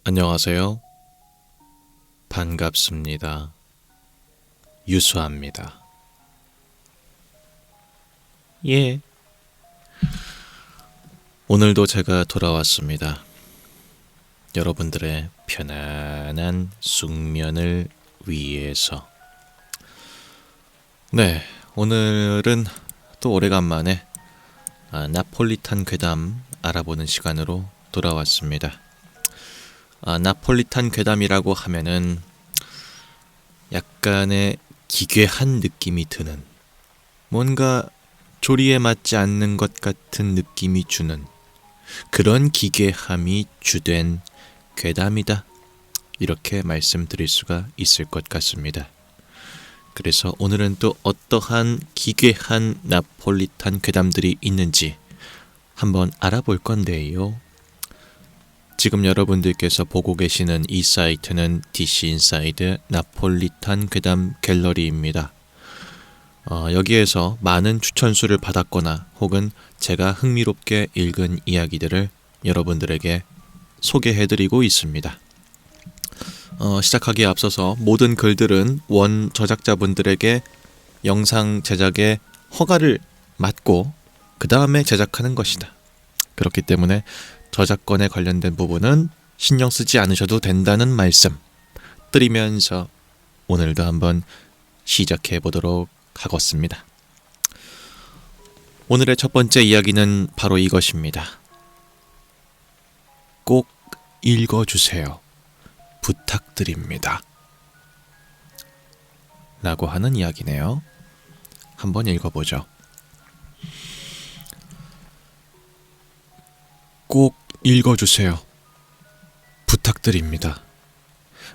안녕하세요. 반갑습니다. 유수아입니다. 예. 오늘도 제가 돌아왔습니다. 여러분들의 편안한 숙면을 위해서. 네, 오늘은 또 오래간만에 나폴리탄 괴담 알아보는 시간으로 돌아왔습니다. 나폴리탄 괴담이라고 하면은 약간의 기괴한 느낌이 드는, 뭔가 조리에 맞지 않는 것 같은 느낌이 주는 그런 기괴함이 주된 괴담이다, 이렇게 말씀드릴 수가 있을 것 같습니다. 그래서 오늘은 또 어떠한 기괴한 나폴리탄 괴담들이 있는지 한번 알아볼 건데요. 지금 여러분들께서 보고 계시는 이 사이트는 DC 인사이드 나폴리탄 괴담 갤러리입니다. 여기에서 많은 추천수를 받았거나 혹은 제가 흥미롭게 읽은 이야기들을 여러분들에게 소개해드리고 있습니다. 시작하기에 앞서서 모든 글들은 원 저작자분들에게 영상 제작의 허가를 받고 그 다음에 제작하는 것이다. 그렇기 때문에 저작권에 관련된 부분은 신경 쓰지 않으셔도 된다는 말씀 드리면서 오늘도 한번 시작해 보도록 하겠습니다. 오늘의 첫 번째 이야기는 바로 이것입니다. 꼭 읽어주세요. 부탁드립니다. 라고 하는 이야기네요. 한번 읽어보죠. 꼭 읽어주세요. 부탁드립니다.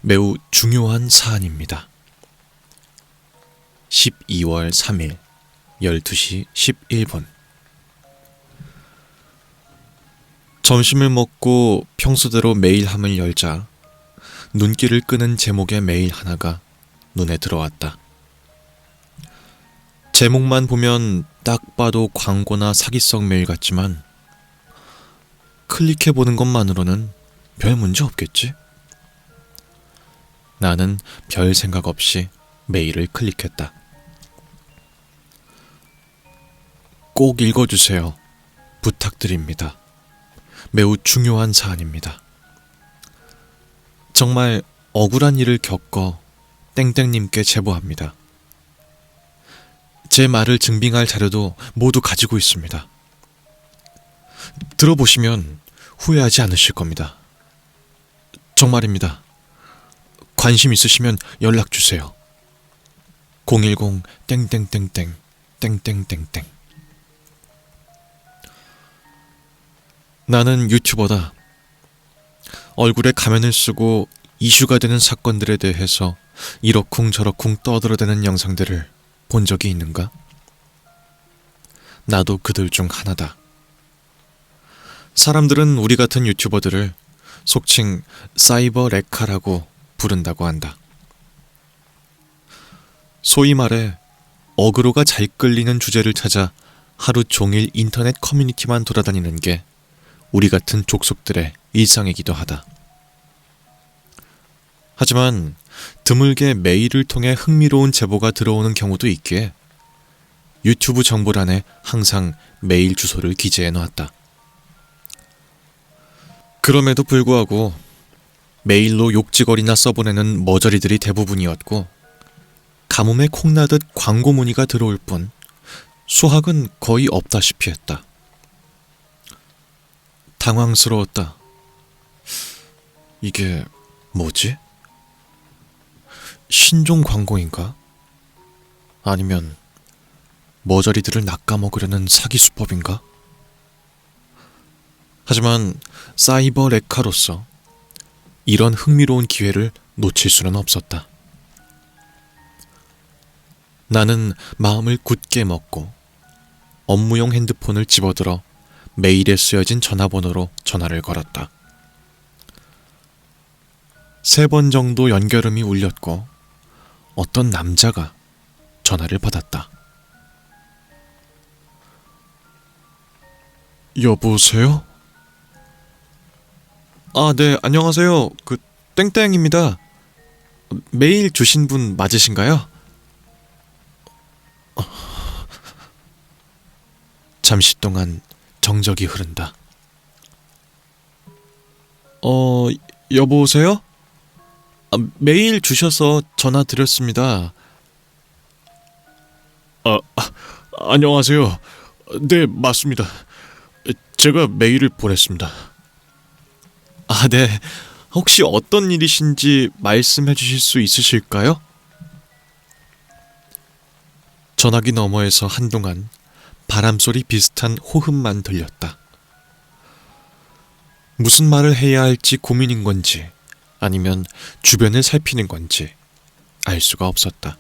매우 중요한 사안입니다. 12월 3일 12시 11분. 점심을 먹고 평소대로 메일함을 열자 눈길을 끄는 제목의 메일 하나가 눈에 들어왔다. 제목만 보면 딱 봐도 광고나 사기성 메일 같지만 클릭해보는 것만으로는 별 문제 없겠지? 나는 별 생각 없이 메일을 클릭했다. 꼭 읽어주세요. 부탁드립니다. 매우 중요한 사안입니다. 정말 억울한 일을 겪어 땡땡님께 제보합니다. 제 말을 증빙할 자료도 모두 가지고 있습니다. 들어보시면 후회하지 않으실 겁니다. 정말입니다. 관심 있으시면 연락 주세요. 010 땡땡땡땡 땡땡땡땡. 나는 유튜버다. 얼굴에 가면을 쓰고 이슈가 되는 사건들에 대해서 이러쿵 저러쿵 떠들어대는 영상들을 본 적이 있는가? 나도 그들 중 하나다. 사람들은 우리 같은 유튜버들을 속칭 사이버 레카라고 부른다고 한다. 소위 말해 어그로가 잘 끌리는 주제를 찾아 하루 종일 인터넷 커뮤니티만 돌아다니는 게 우리 같은 족속들의 일상이기도 하다. 하지만 드물게 메일을 통해 흥미로운 제보가 들어오는 경우도 있기에 유튜브 정보란에 항상 메일 주소를 기재해 놓았다. 그럼에도 불구하고 메일로 욕지거리나 써보내는 머저리들이 대부분이었고 가뭄에 콩나듯 광고 문의가 들어올 뿐 수확은 거의 없다시피 했다. 당황스러웠다. 이게 뭐지? 신종 광고인가? 아니면 머저리들을 낚아먹으려는 사기 수법인가? 하지만 사이버 레카로서 이런 흥미로운 기회를 놓칠 수는 없었다. 나는 마음을 굳게 먹고 업무용 핸드폰을 집어들어 메일에 쓰여진 전화번호로 전화를 걸었다. 3번 정도 연결음이 울렸고 어떤 남자가 전화를 받았다. 여보세요? 아, 네, 안녕하세요. 땡땡입니다. 메일 주신 분 맞으신가요? 잠시 동안 정적이 흐른다. 어, 여보세요? 메일 주셔서 전화 드렸습니다. 안녕하세요. 네, 맞습니다. 제가 메일을 보냈습니다. 아, 네. 혹시 어떤 일이신지 말씀해 주실 수 있으실까요? 전화기 너머에서 한동안 바람소리 비슷한 호흡만 들렸다. 무슨 말을 해야 할지 고민인 건지 아니면 주변을 살피는 건지 알 수가 없었다.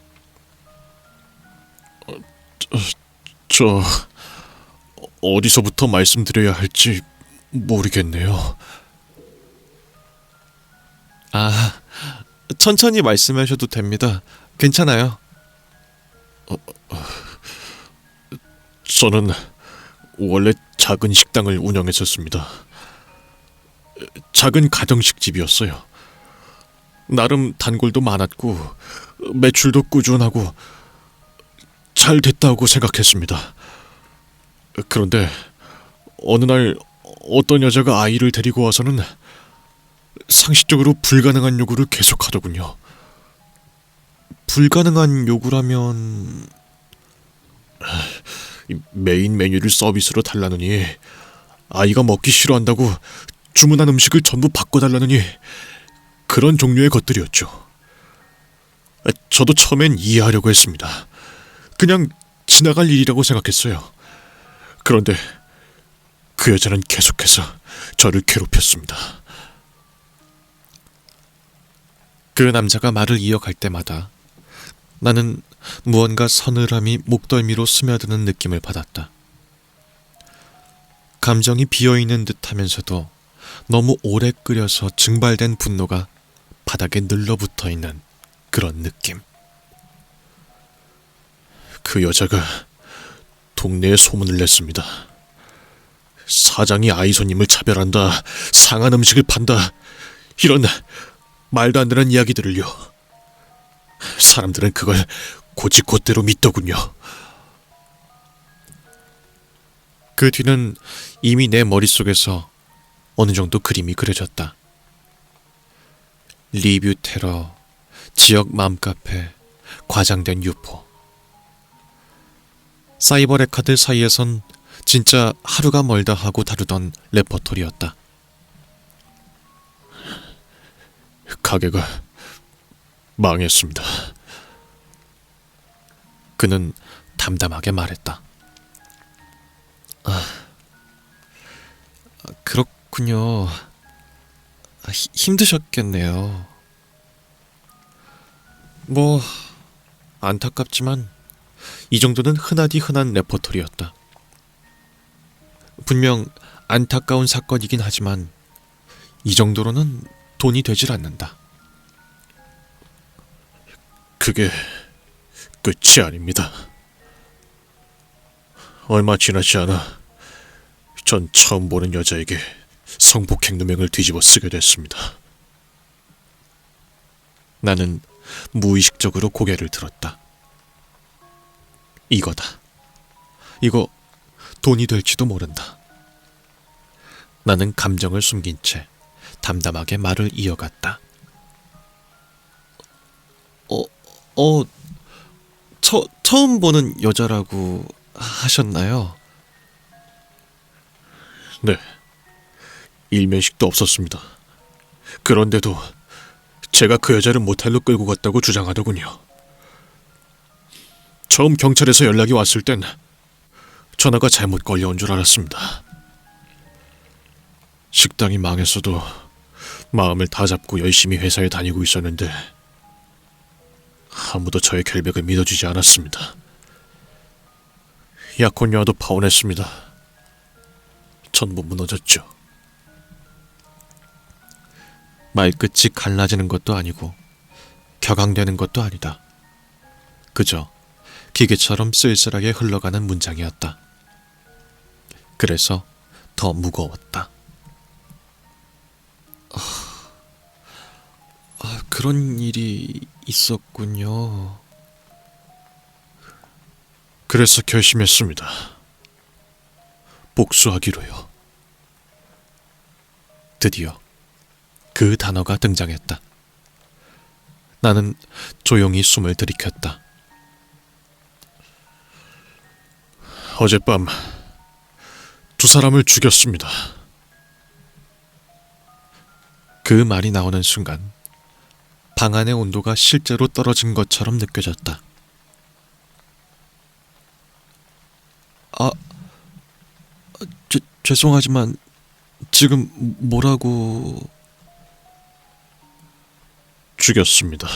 저 어디서부터 말씀드려야 할지 모르겠네요. 아, 천천히 말씀하셔도 됩니다. 괜찮아요. 저는 원래 작은 식당을 운영했었습니다. 작은 가정식 집이었어요. 나름 단골도 많았고 매출도 꾸준하고 잘 됐다고 생각했습니다. 그런데 어느 날 어떤 여자가 아이를 데리고 와서는 상식적으로 불가능한 요구를 계속하더군요. 불가능한 요구라면 메인 메뉴를 서비스로 달라느니, 아이가 먹기 싫어한다고 주문한 음식을 전부 바꿔달라느니, 그런 종류의 것들이었죠. 저도 처음엔 이해하려고 했습니다. 그냥 지나갈 일이라고 생각했어요. 그런데 그 여자는 계속해서 저를 괴롭혔습니다. 그 남자가 말을 이어갈 때마다 나는 무언가 서늘함이 목덜미로 스며드는 느낌을 받았다. 감정이 비어있는 듯하면서도 너무 오래 끓여서 증발된 분노가 바닥에 늘러붙어 있는 그런 느낌. 그 여자가 동네에 소문을 냈습니다. 사장이 아이 손님을 차별한다, 상한 음식을 판다, 이런 말도 안 되는 이야기들을요. 사람들은 그걸 곧이곧대로 믿더군요. 그 뒤는 이미 내 머릿속에서 어느 정도 그림이 그려졌다. 리뷰 테러, 지역 맘카페, 과장된 유포. 사이버 레카드 사이에선 진짜 하루가 멀다 하고 다루던 레퍼토리였다. 가게가 망했습니다. 그는 담담하게 말했다. 그렇군요. 힘드셨겠네요. 뭐 안타깝지만 이 정도는 흔하디 흔한 레퍼토리였다. 분명 안타까운 사건이긴 하지만 이 정도로는 돈이 되질 않는다. 그게 끝이 아닙니다. 얼마 지나지 않아 전 처음 보는 여자에게 성폭행 누명을 뒤집어 쓰게 됐습니다. 나는 무의식적으로 고개를 들었다. 이거다. 이거 돈이 될지도 모른다. 나는 감정을 숨긴 채 담담하게 말을 이어갔다. 처음 보는 여자라고 하셨나요? 네. 일면식도 없었습니다. 그런데도 제가 그 여자를 모텔로 끌고 갔다고 주장하더군요. 처음 경찰에서 연락이 왔을 땐 전화가 잘못 걸려온 줄 알았습니다. 식당이 망했어도 마음을 다잡고 열심히 회사에 다니고 있었는데 아무도 저의 결백을 믿어주지 않았습니다. 약혼녀와도 파혼했습니다. 전부 무너졌죠. 말끝이 갈라지는 것도 아니고 격앙되는 것도 아니다. 그저 기계처럼 쓸쓸하게 흘러가는 문장이었다. 그래서 더 무거웠다. 그런 일이 있었군요. 그래서 결심했습니다. 복수하기로요. 드디어 그 단어가 등장했다. 나는 조용히 숨을 들이켰다. 어젯밤 두 사람을 죽였습니다. 그 말이 나오는 순간 방 안의 온도가 실제로 떨어진 것처럼 느껴졌다. 죄송하지만 지금 뭐라고... 죽였습니다.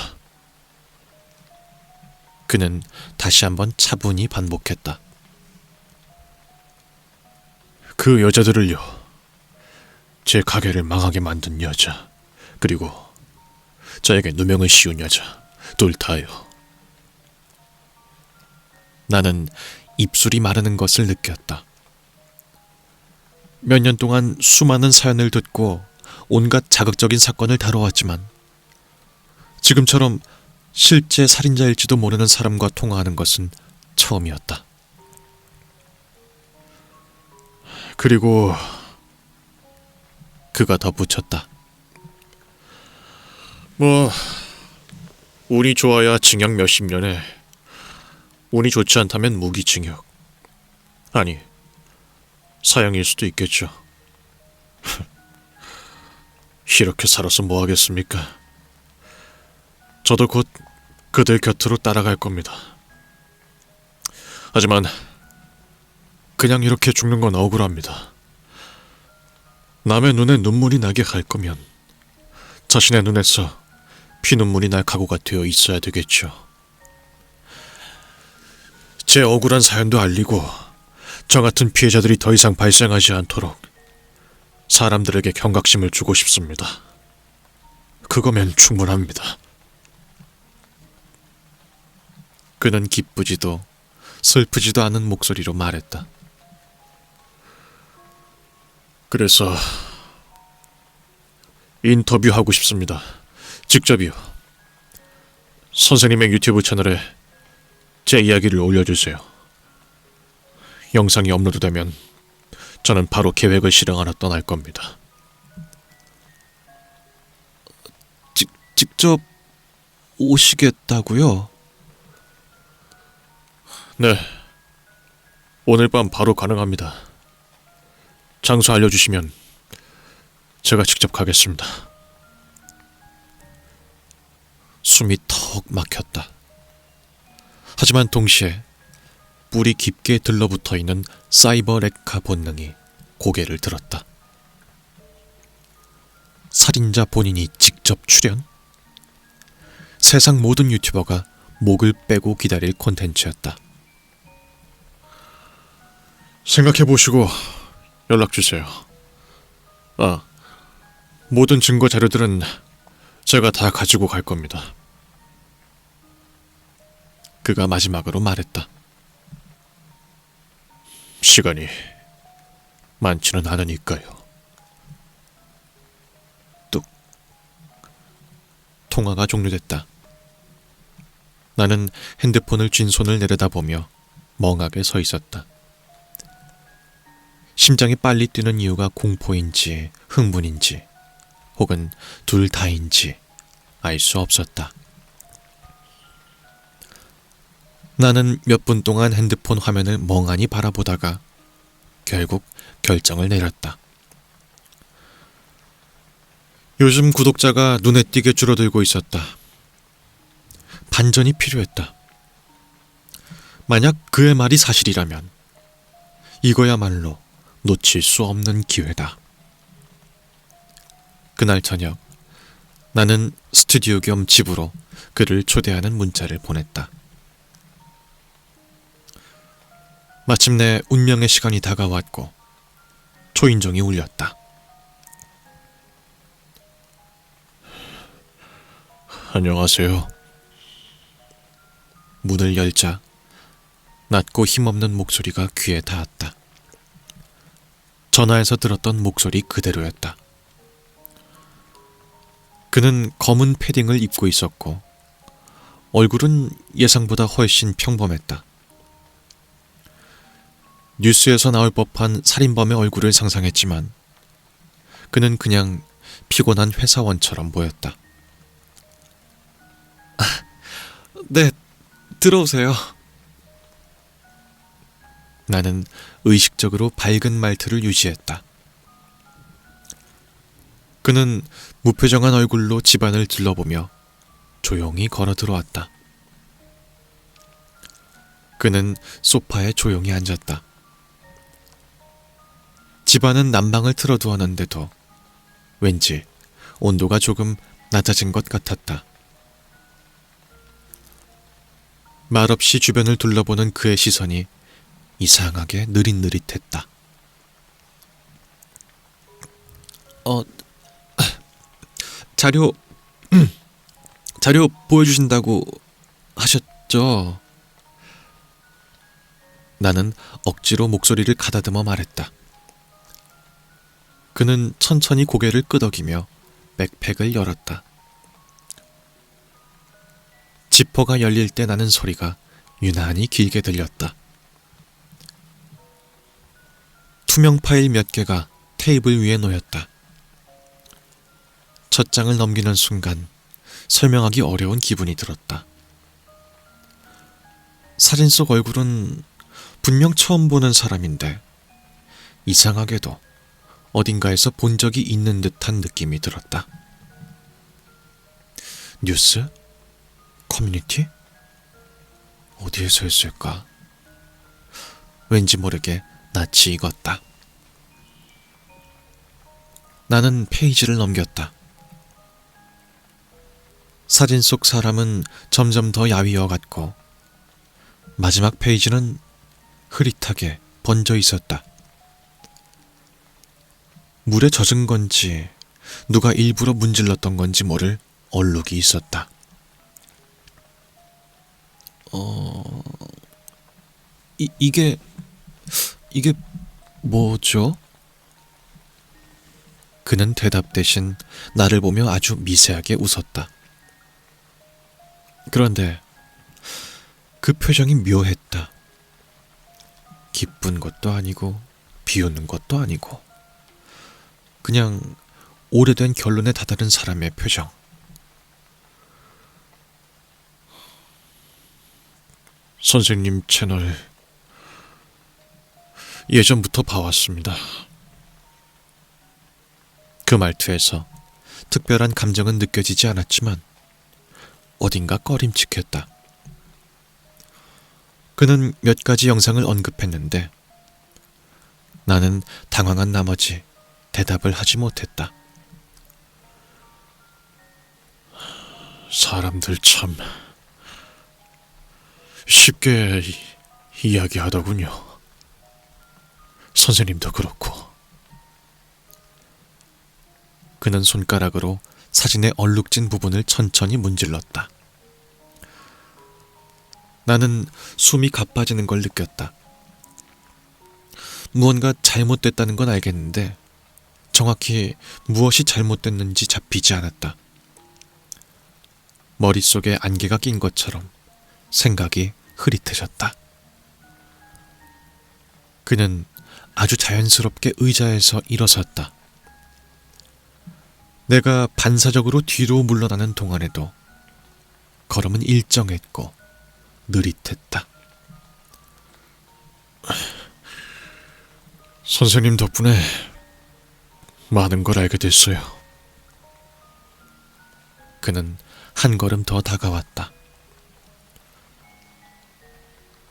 그는 다시 한번 차분히 반복했다. 그 여자들을요. 제 가게를 망하게 만든 여자, 그리고 저에게 누명을 씌운 여자, 둘 다요. 나는 입술이 마르는 것을 느꼈다. 몇 년 동안 수많은 사연을 듣고 온갖 자극적인 사건을 다뤄왔지만 지금처럼 실제 살인자일지도 모르는 사람과 통화하는 것은 처음이었다. 그리고 그가 덧붙였다. 운이 좋아야 징역 몇십 년에, 운이 좋지 않다면 무기징역, 아니 사형일 수도 있겠죠. 이렇게 살아서 뭐 하겠습니까? 저도 곧 그들 곁으로 따라갈 겁니다. 하지만 그냥 이렇게 죽는 건 억울합니다. 남의 눈에 눈물이 나게 할 거면 자신의 눈에서 피눈물이 날 각오가 되어 있어야 되겠죠. 제 억울한 사연도 알리고 저 같은 피해자들이 더 이상 발생하지 않도록 사람들에게 경각심을 주고 싶습니다. 그거면 충분합니다. 그는 기쁘지도 슬프지도 않은 목소리로 말했다. 그래서 인터뷰하고 싶습니다. 직접이요. 선생님의 유튜브 채널에 제 이야기를 올려주세요. 영상이 업로드되면 저는 바로 계획을 실행하러 떠날 겁니다. 직접 오시겠다고요? 네. 오늘 밤 바로 가능합니다. 장소 알려주시면 제가 직접 가겠습니다. 숨이 턱 막혔다. 하지만 동시에 뿌리 깊게 들러붙어 있는 사이버 레카 본능이 고개를 들었다. 살인자 본인이 직접 출연? 세상 모든 유튜버가 목을 빼고 기다릴 콘텐츠였다. 생각해보시고 연락주세요. 모든 증거 자료들은 제가 다 가지고 갈 겁니다. 그가 마지막으로 말했다. 시간이 많지는 않으니까요. 뚝. 통화가 종료됐다. 나는 핸드폰을 쥔 손을 내려다보며 멍하게 서 있었다. 심장이 빨리 뛰는 이유가 공포인지 흥분인지 혹은 둘 다인지 알 수 없었다. 나는 몇 분 동안 핸드폰 화면을 멍하니 바라보다가 결국 결정을 내렸다. 요즘 구독자가 눈에 띄게 줄어들고 있었다. 반전이 필요했다. 만약 그의 말이 사실이라면 이거야말로 놓칠 수 없는 기회다. 그날 저녁 나는 스튜디오 겸 집으로 그를 초대하는 문자를 보냈다. 마침내 운명의 시간이 다가왔고 초인종이 울렸다. 안녕하세요. 문을 열자 낮고 힘없는 목소리가 귀에 닿았다. 전화에서 들었던 목소리 그대로였다. 그는 검은 패딩을 입고 있었고 얼굴은 예상보다 훨씬 평범했다. 뉴스에서 나올 법한 살인범의 얼굴을 상상했지만 그는 그냥 피곤한 회사원처럼 보였다. 네, 들어오세요. 나는 의식적으로 밝은 말투를 유지했다. 그는 무표정한 얼굴로 집안을 둘러보며 조용히 걸어 들어왔다. 그는 소파에 조용히 앉았다. 집안은 난방을 틀어두었는데도 왠지 온도가 조금 낮아진 것 같았다. 말없이 주변을 둘러보는 그의 시선이 이상하게 느릿느릿했다. 자료 보여주신다고 하셨죠? 나는 억지로 목소리를 가다듬어 말했다. 그는 천천히 고개를 끄덕이며 백팩을 열었다. 지퍼가 열릴 때 나는 소리가 유난히 길게 들렸다. 투명 파일 몇 개가 테이블 위에 놓였다. 첫 장을 넘기는 순간 설명하기 어려운 기분이 들었다. 사진 속 얼굴은 분명 처음 보는 사람인데 이상하게도 어딘가에서 본 적이 있는 듯한 느낌이 들었다. 뉴스? 커뮤니티? 어디에서 했을까? 왠지 모르게 낯이 익었다. 나는 페이지를 넘겼다. 사진 속 사람은 점점 더 야위어 갔고 마지막 페이지는 흐릿하게 번져 있었다. 물에 젖은 건지 누가 일부러 문질렀던 건지 모를 얼룩이 있었다. 이게 뭐죠? 그는 대답 대신 나를 보며 아주 미세하게 웃었다. 그런데 그 표정이 묘했다. 기쁜 것도 아니고 비웃는 것도 아니고 그냥 오래된 결론에 다다른 사람의 표정. 선생님 채널 예전부터 봐왔습니다. 그 말투에서 특별한 감정은 느껴지지 않았지만 어딘가 꺼림칙했다. 그는 몇 가지 영상을 언급했는데 나는 당황한 나머지 대답을 하지 못했다. 사람들 참 쉽게 이야기하더군요. 선생님도 그렇고. 그는 손가락으로 사진의 얼룩진 부분을 천천히 문질렀다. 나는 숨이 가빠지는 걸 느꼈다. 무언가 잘못됐다는 건 알겠는데 정확히 무엇이 잘못됐는지 잡히지 않았다. 머릿속에 안개가 낀 것처럼 생각이 흐릿해졌다. 그는 아주 자연스럽게 의자에서 일어섰다. 내가 반사적으로 뒤로 물러나는 동안에도 걸음은 일정했고 느릿했다. 선생님 덕분에 많은 걸 알게 됐어요. 그는 한 걸음 더 다가왔다.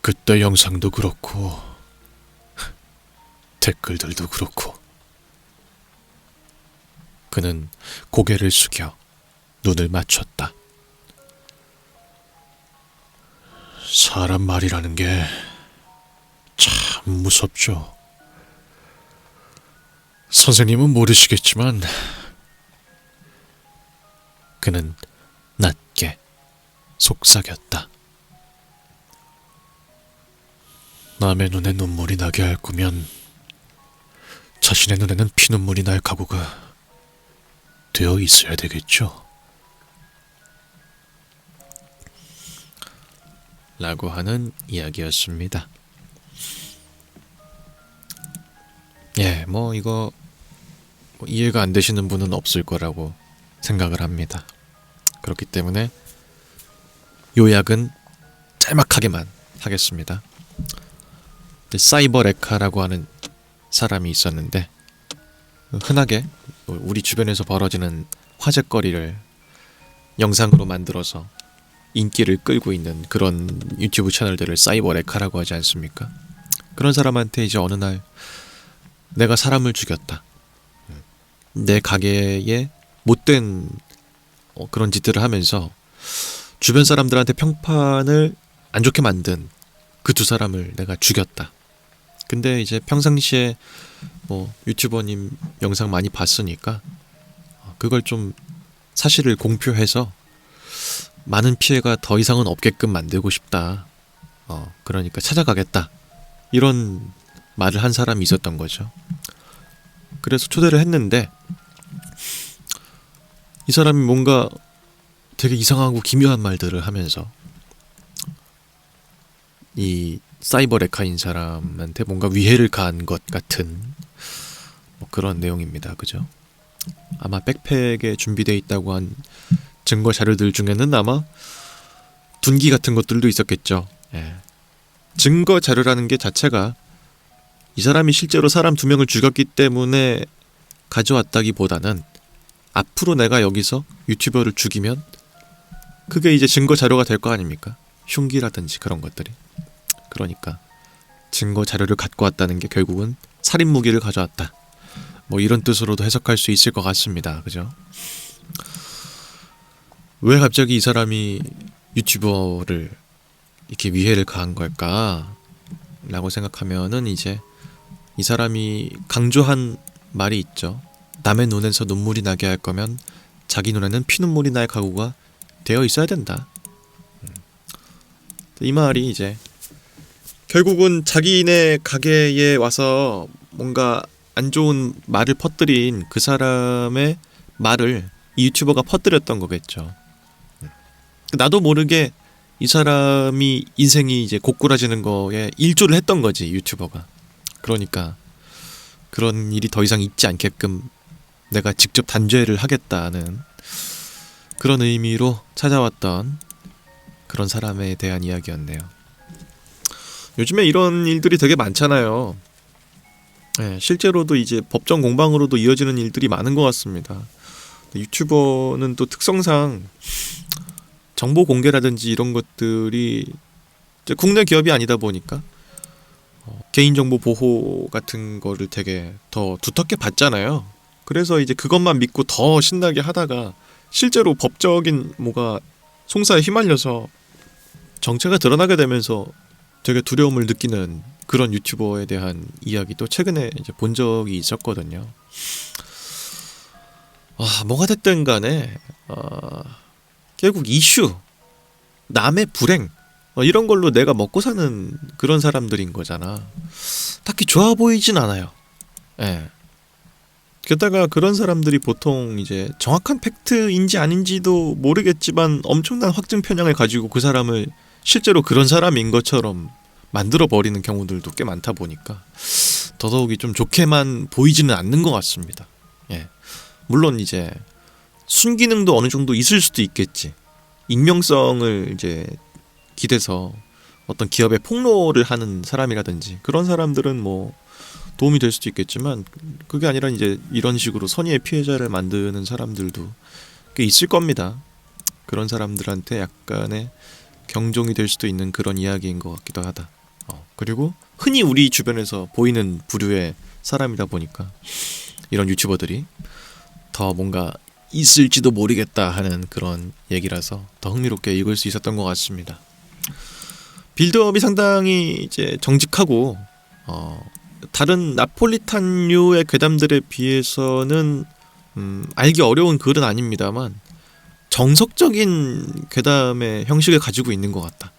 그때 영상도 그렇고 댓글들도 그렇고. 그는 고개를 숙여 눈을 맞췄다. 사람 말이라는 게 참 무섭죠. 선생님은 모르시겠지만 그는 낮게 속삭였다. 남의 눈에 눈물이 나게 할 거면 자신의 눈에는 피눈물이 날 각오가 되어 있어야 되겠죠. 라고 하는 이야기였습니다. 예, 뭐 이거 이해가 안 되시는 분은 없을 거라고 생각을 합니다. 그렇기 때문에 요약은 짤막하게만 하겠습니다. 사이버 레카라고 하는 사람이 있었는데, 흔하게 우리 주변에서 벌어지는 화제거리를 영상으로 만들어서 인기를 끌고 있는 그런 유튜브 채널들을 사이버 레카라고 하지 않습니까? 그런 사람한테 이제 어느 날 내가 사람을 죽였다, 내 가게에 못된 그런 짓들을 하면서 주변 사람들한테 평판을 안 좋게 만든 그 두 사람을 내가 죽였다. 근데 이제 평상시에 뭐 유튜버님 영상 많이 봤으니까 그걸 좀 사실을 공표해서 많은 피해가 더 이상은 없게끔 만들고 싶다. 그러니까 찾아가겠다. 이런 말을 한 사람이 있었던 거죠. 그래서 초대를 했는데, 이 사람이 뭔가 되게 이상하고 기묘한 말들을 하면서 이 사이버 레카인 사람한테 뭔가 위해를 가한 것 같은 뭐 그런 내용입니다. 그죠? 아마 백팩에 준비되어 있다고 한 증거 자료들 중에는 아마 둔기 같은 것들도 있었겠죠. 예. 증거 자료라는 게 자체가 이 사람이 실제로 사람 2명을 죽였기 때문에 가져왔다기보다는 앞으로 내가 여기서 유튜버를 죽이면 그게 이제 증거 자료가 될 거 아닙니까? 흉기라든지 그런 것들이. 그러니까 증거 자료를 갖고 왔다는 게 결국은 살인 무기를 가져왔다. 뭐 이런 뜻으로도 해석할 수 있을 것 같습니다. 그죠? 왜 갑자기 이 사람이 유튜버를 이렇게 위해를 가한 걸까? 라고 생각하면은 이제 이 사람이 강조한 말이 있죠. 남의 눈에서 눈물이 나게 할 거면 자기 눈에는 피눈물이 날 각오가 되어 있어야 된다. 이 말이 이제 결국은 자기네 가게에 와서 뭔가 안 좋은 말을 퍼뜨린 그 사람의 말을 이 유튜버가 퍼뜨렸던 거겠죠. 나도 모르게 이 사람이 인생이 이제 고꾸라지는 거에 일조를 했던 거지, 유튜버가. 그러니까 그런 일이 더 이상 있지 않게끔 내가 직접 단죄를 하겠다는 그런 의미로 찾아왔던 그런 사람에 대한 이야기였네요. 요즘에 이런 일들이 되게 많잖아요. 네, 실제로도 이제 법정 공방으로도 이어지는 일들이 많은 것 같습니다. 유튜버는 또 특성상 정보 공개라든지 이런 것들이 이제 국내 기업이 아니다 보니까 개인정보 보호 같은 거를 되게 더 두텁게 받잖아요. 그래서 이제 그것만 믿고 더 신나게 하다가 실제로 법적인 뭐가 송사에 휘말려서 정체가 드러나게 되면서 되게 두려움을 느끼는 그런 유튜버에 대한 이야기도 최근에 이제 본 적이 있었거든요. 뭐가 됐든 간에 결국 이슈, 남의 불행 이런 걸로 내가 먹고 사는 그런 사람들인 거잖아. 딱히 좋아 보이진 않아요. 예. 게다가 그런 사람들이 보통 이제 정확한 팩트인지 아닌지도 모르겠지만 엄청난 확증 편향을 가지고 그 사람을 실제로 그런 사람인 것처럼 만들어 버리는 경우들도 꽤 많다 보니까 더더욱이 좀 좋게만 보이지는 않는 것 같습니다. 예. 물론 이제 순기능도 어느 정도 있을 수도 있겠지. 익명성을 이제 기대서 어떤 기업에 폭로를 하는 사람이라든지 그런 사람들은 뭐 도움이 될 수도 있겠지만 그게 아니라 이제 이런 식으로 선의의 피해자를 만드는 사람들도 꽤 있을 겁니다. 그런 사람들한테 약간의 경종이 될 수도 있는 그런 이야기인 것 같기도 하다. 그리고 흔히 우리 주변에서 보이는 부류의 사람이다 보니까 이런 유튜버들이 더 뭔가 있을지도 모르겠다 하는 그런 얘기라서 더 흥미롭게 읽을 수 있었던 것 같습니다. 빌드업이 상당히 이제 정직하고 다른 나폴리탄류의 괴담들에 비해서는 알기 어려운 글은 아닙니다만 정석적인 괴담의 형식을 가지고 있는 것 같다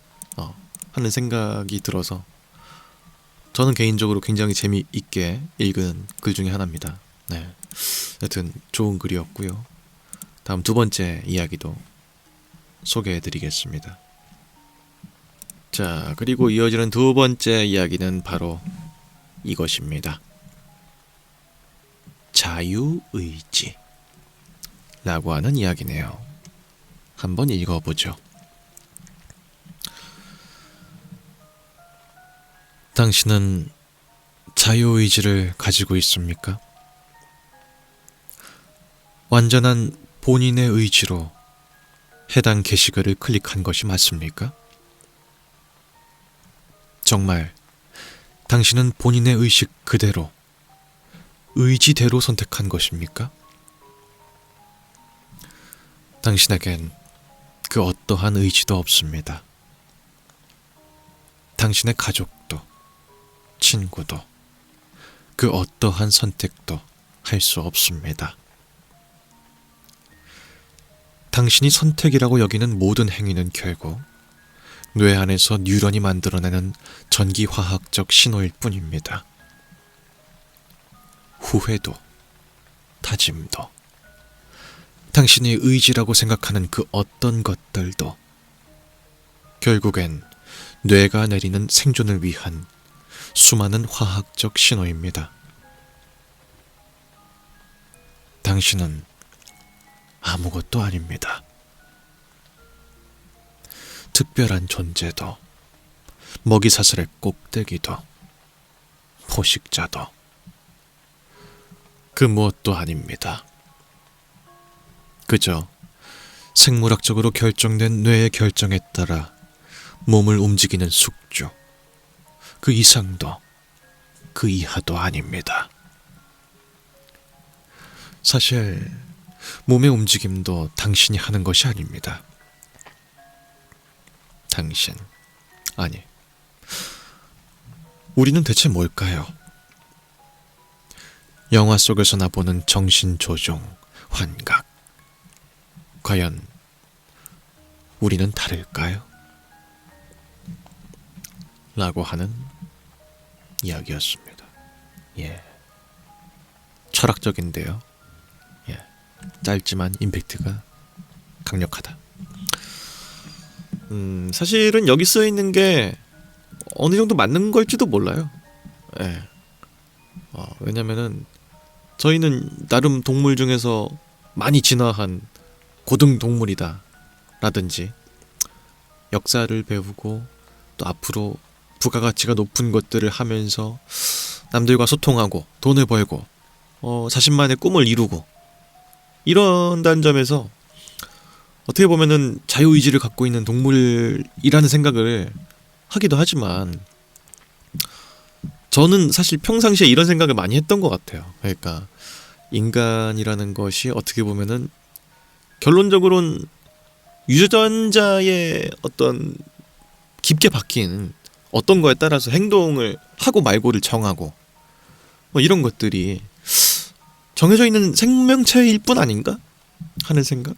하는 생각이 들어서 저는 개인적으로 굉장히 재미있게 읽은 글 중에 하나입니다. 네, 여튼 좋은 글이었고요. 다음 두 번째 이야기도 소개해드리겠습니다. 자, 그리고 이어지는 두 번째 이야기는 바로 이것입니다. 자유의지라고 하는 이야기네요. 한번 읽어보죠. 당신은 자유의지를 가지고 있습니까? 완전한 본인의 의지로 해당 게시글을 클릭한 것이 맞습니까? 정말 당신은 본인의 의식 그대로, 의지대로 선택한 것입니까? 당신에겐 그 어떠한 의지도 없습니다. 당신의 가족도, 친구도, 그 어떠한 선택도 할 수 없습니다. 당신이 선택이라고 여기는 모든 행위는 결국 뇌 안에서 뉴런이 만들어내는 전기화학적 신호일 뿐입니다. 후회도, 다짐도, 당신이 의지라고 생각하는 그 어떤 것들도 결국엔 뇌가 내리는 생존을 위한 수많은 화학적 신호입니다. 당신은 아무것도 아닙니다. 특별한 존재도, 먹이사슬의 꼭대기도, 포식자도, 그 무엇도 아닙니다. 그저 생물학적으로 결정된 뇌의 결정에 따라 몸을 움직이는 숙주, 그 이상도 그 이하도 아닙니다. 사실 몸의 움직임도 당신이 하는 것이 아닙니다. 당신, 아니, 우리는 대체 뭘까요? 영화 속에서나 보는 정신조종, 환각. 과연 우리는 다를까요? 라고 하는 이야기였습니다. 예, 철학적인데요. 예, 짧지만 임팩트가 강력하다. 사실은 여기 쓰여있는 게 어느 정도 맞는 걸지도 몰라요. 예. 왜냐면은 저희는 나름 동물 중에서 많이 진화한 고등 동물이다 라든지 역사를 배우고 또 앞으로 부가가치가 높은 것들을 하면서 남들과 소통하고 돈을 벌고 자신만의 꿈을 이루고 이런다는 점에서 어떻게 보면은 자유의지를 갖고 있는 동물이라는 생각을 하기도 하지만 저는 사실 평상시에 이런 생각을 많이 했던 것 같아요. 그러니까 인간이라는 것이 어떻게 보면은 결론적으로는 유전자의 어떤 깊게 박힌 어떤 거에 따라서 행동을 하고 말고를 정하고 뭐 이런 것들이 정해져 있는 생명체일 뿐 아닌가 하는 생각?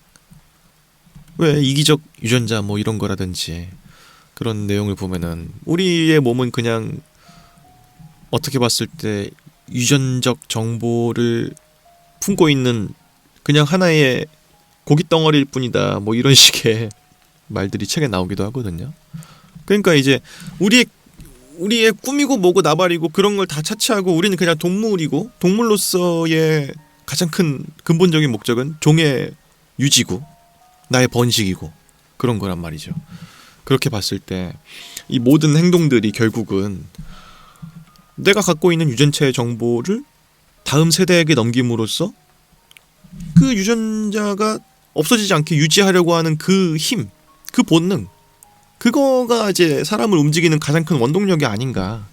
왜 이기적 유전자 뭐 이런 거라든지 그런 내용을 보면은 우리의 몸은 그냥 어떻게 봤을 때 유전적 정보를 품고 있는 그냥 하나의 고깃덩어리일 뿐이다 뭐 이런 식의 말들이 책에 나오기도 하거든요. 그러니까 이제 우리의 꿈이고 뭐고 나발이고 그런 걸 다 차치하고 우리는 그냥 동물이고 동물로서의 가장 큰 근본적인 목적은 종의 유지고 나의 번식이고 그런 거란 말이죠. 그렇게 봤을 때 이 모든 행동들이 결국은 내가 갖고 있는 유전체의 정보를 다음 세대에게 넘김으로써 그 유전자가 없어지지 않게 유지하려고 하는 그 힘, 그 본능, 그거가 이제 사람을 움직이는 가장 큰 원동력이 아닌가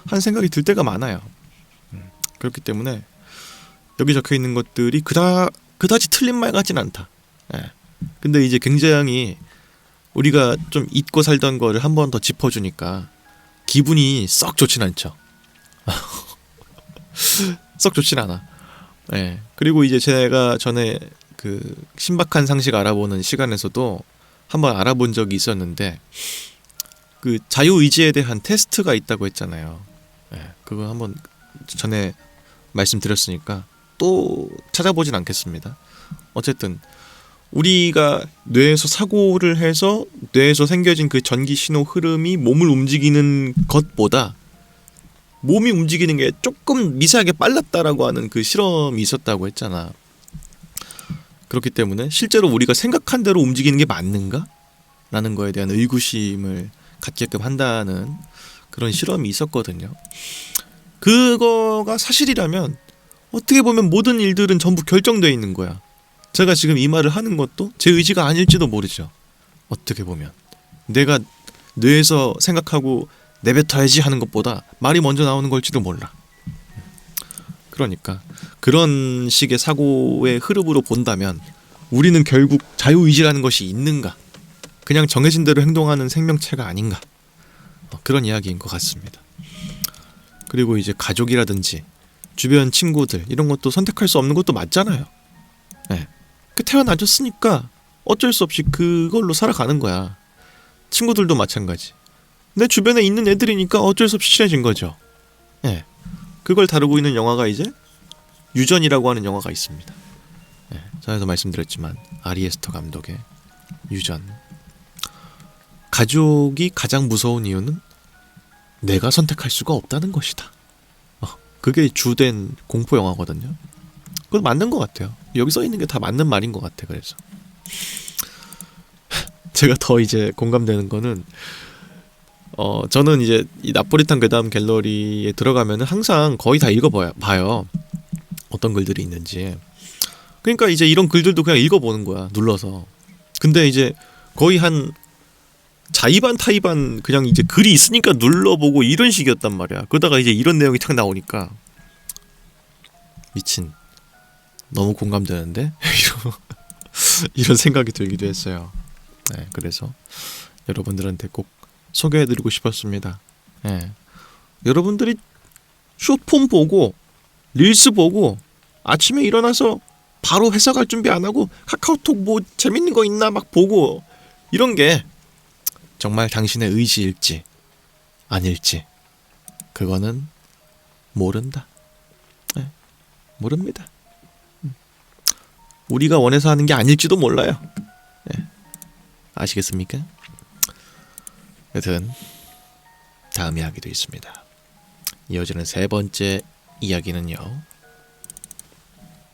하는 생각이 들 때가 많아요. 그렇기 때문에 여기 적혀 있는 것들이 그다지 틀린 말 같진 않다. 예. 근데 이제 굉장히 우리가 좀 잊고 살던 거를 한 번 더 짚어주니까 기분이 썩 좋진 않죠. 썩 좋진 않아. 예. 그리고 이제 제가 전에 그 신박한 상식 알아보는 시간에서도 한번 알아본 적이 있었는데 그 자유의지에 대한 테스트가 있다고 했잖아요. 예. 그거 한번 전에 말씀드렸으니까 또 찾아보진 않겠습니다. 어쨌든 우리가 뇌에서 사고를 해서 뇌에서 생겨진 그 전기 신호 흐름이 몸을 움직이는 것보다 몸이 움직이는 게 조금 미세하게 빨랐다라고 하는 그 실험이 있었다고 했잖아. 그렇기 때문에 실제로 우리가 생각한 대로 움직이는 게 맞는가? 라는 거에 대한 의구심을 갖게끔 한다는 그런 실험이 있었거든요. 그거가 사실이라면 어떻게 보면 모든 일들은 전부 결정되어 있는 거야. 제가 지금 이 말을 하는 것도 제 의지가 아닐지도 모르죠. 어떻게 보면 내가 뇌에서 생각하고 내뱉어야지 하는 것보다 말이 먼저 나오는 걸지도 몰라. 그러니까 그런 식의 사고의 흐름으로 본다면 우리는 결국 자유의지라는 것이 있는가? 그냥 정해진 대로 행동하는 생명체가 아닌가? 그런 이야기인 것 같습니다. 그리고 이제 가족이라든지 주변 친구들 이런 것도 선택할 수 없는 것도 맞잖아요. 네. 태어나줬으니까 어쩔 수 없이 그걸로 살아가는 거야. 친구들도 마찬가지. 내 주변에 있는 애들이니까 어쩔 수 없이 친해진 거죠. 네. 그걸 다루고 있는 영화가 이제 유전이라고 하는 영화가 있습니다. 네. 전에도 말씀드렸지만 아리에스터 감독의 유전. 가족이 가장 무서운 이유는 내가 선택할 수가 없다는 것이다. 그게 주된 공포 영화거든요. 그건 맞는 것 같아요. 여기 써 있는 게 다 맞는 말인 것 같아. 그래서 제가 더 이제 공감되는 거는 저는 이제 이 나폴리탄 괴담 갤러리에 들어가면은 항상 거의 다 읽어봐요. 어떤 글들이 있는지. 그러니까 이제 이런 글들도 그냥 읽어보는 거야. 눌러서. 근데 이제 거의 한 자의반 타의반 그냥 이제 글이 있으니까 눌러보고 이런 식이었단 말이야. 그러다가 이제 이런 내용이 탁 나오니까 미친, 너무 공감되는데? 이런 생각이 들기도 했어요. 네, 그래서 여러분들한테 꼭 소개해드리고 싶었습니다. 네. 여러분들이 숏폼 보고 릴스 보고 아침에 일어나서 바로 회사 갈 준비 안 하고 카카오톡 뭐 재밌는 거 있나 막 보고 이런 게 정말 당신의 의지일지 아닐지 그거는 모른다. 네, 모릅니다. 우리가 원해서 하는 게 아닐지도 몰라요. 네, 아시겠습니까? 여튼 다음 이야기도 있습니다. 이어지는 세 번째 이야기는요,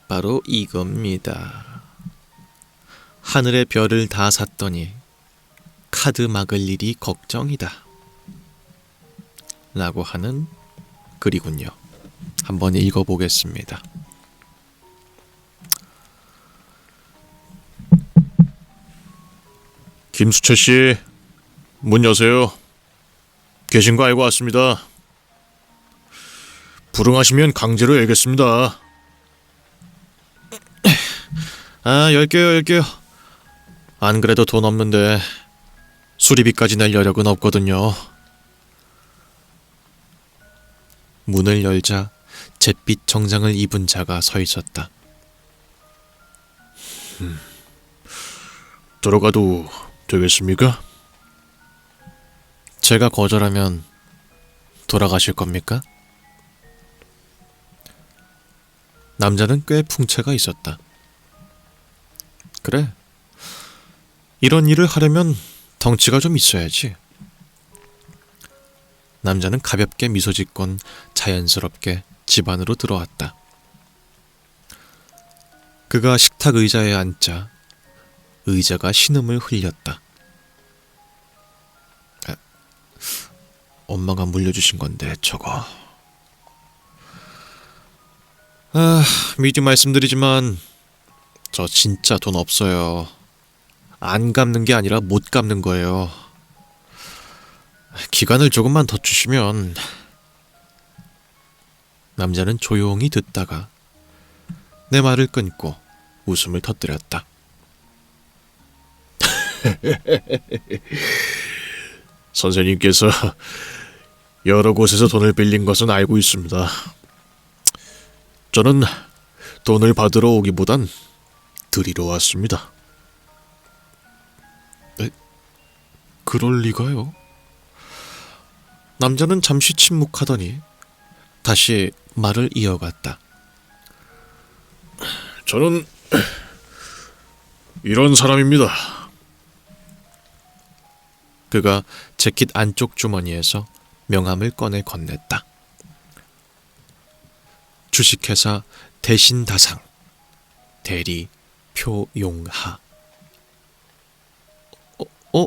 바로 이겁니다. 하늘의 별을 다 샀더니 카드 막을 일이 걱정이다 라고 하는 글이군요. 한번 읽어보겠습니다. 김수채씨, 문 여세요. 계신 거 알고 왔습니다. 불응하시면 강제로 열겠습니다. 열게요. 안 그래도 돈 없는데 수리비까지 낼 여력은 없거든요. 문을 열자 잿빛 정장을 입은 자가 서 있었다. 들어가도 되겠습니까? 제가 거절하면 돌아가실 겁니까? 남자는 꽤 풍채가 있었다. 그래, 이런 일을 하려면 덩치가 좀 있어야지. 남자는 가볍게 미소 짓곤 자연스럽게 집 안으로 들어왔다. 그가 식탁 의자에 앉자 의자가 신음을 흘렸다. 엄마가 물려주신 건데 저거. 미리 말씀드리지만 저 진짜 돈 없어요. 안 갚는 게 아니라 못 갚는 거예요. 기간을 조금만 더 주시면. 남자는 조용히 듣다가 내 말을 끊고 웃음을 터뜨렸다. 선생님께서 여러 곳에서 돈을 빌린 것은 알고 있습니다. 저는 돈을 받으러 오기보단 드리러 왔습니다. 그럴 리가요? 남자는 잠시 침묵하더니 다시 말을 이어갔다. 저는 이런 사람입니다. 그가 재킷 안쪽 주머니에서 명함을 꺼내 건넸다. 주식회사 대신다상 대리 표용하. 어?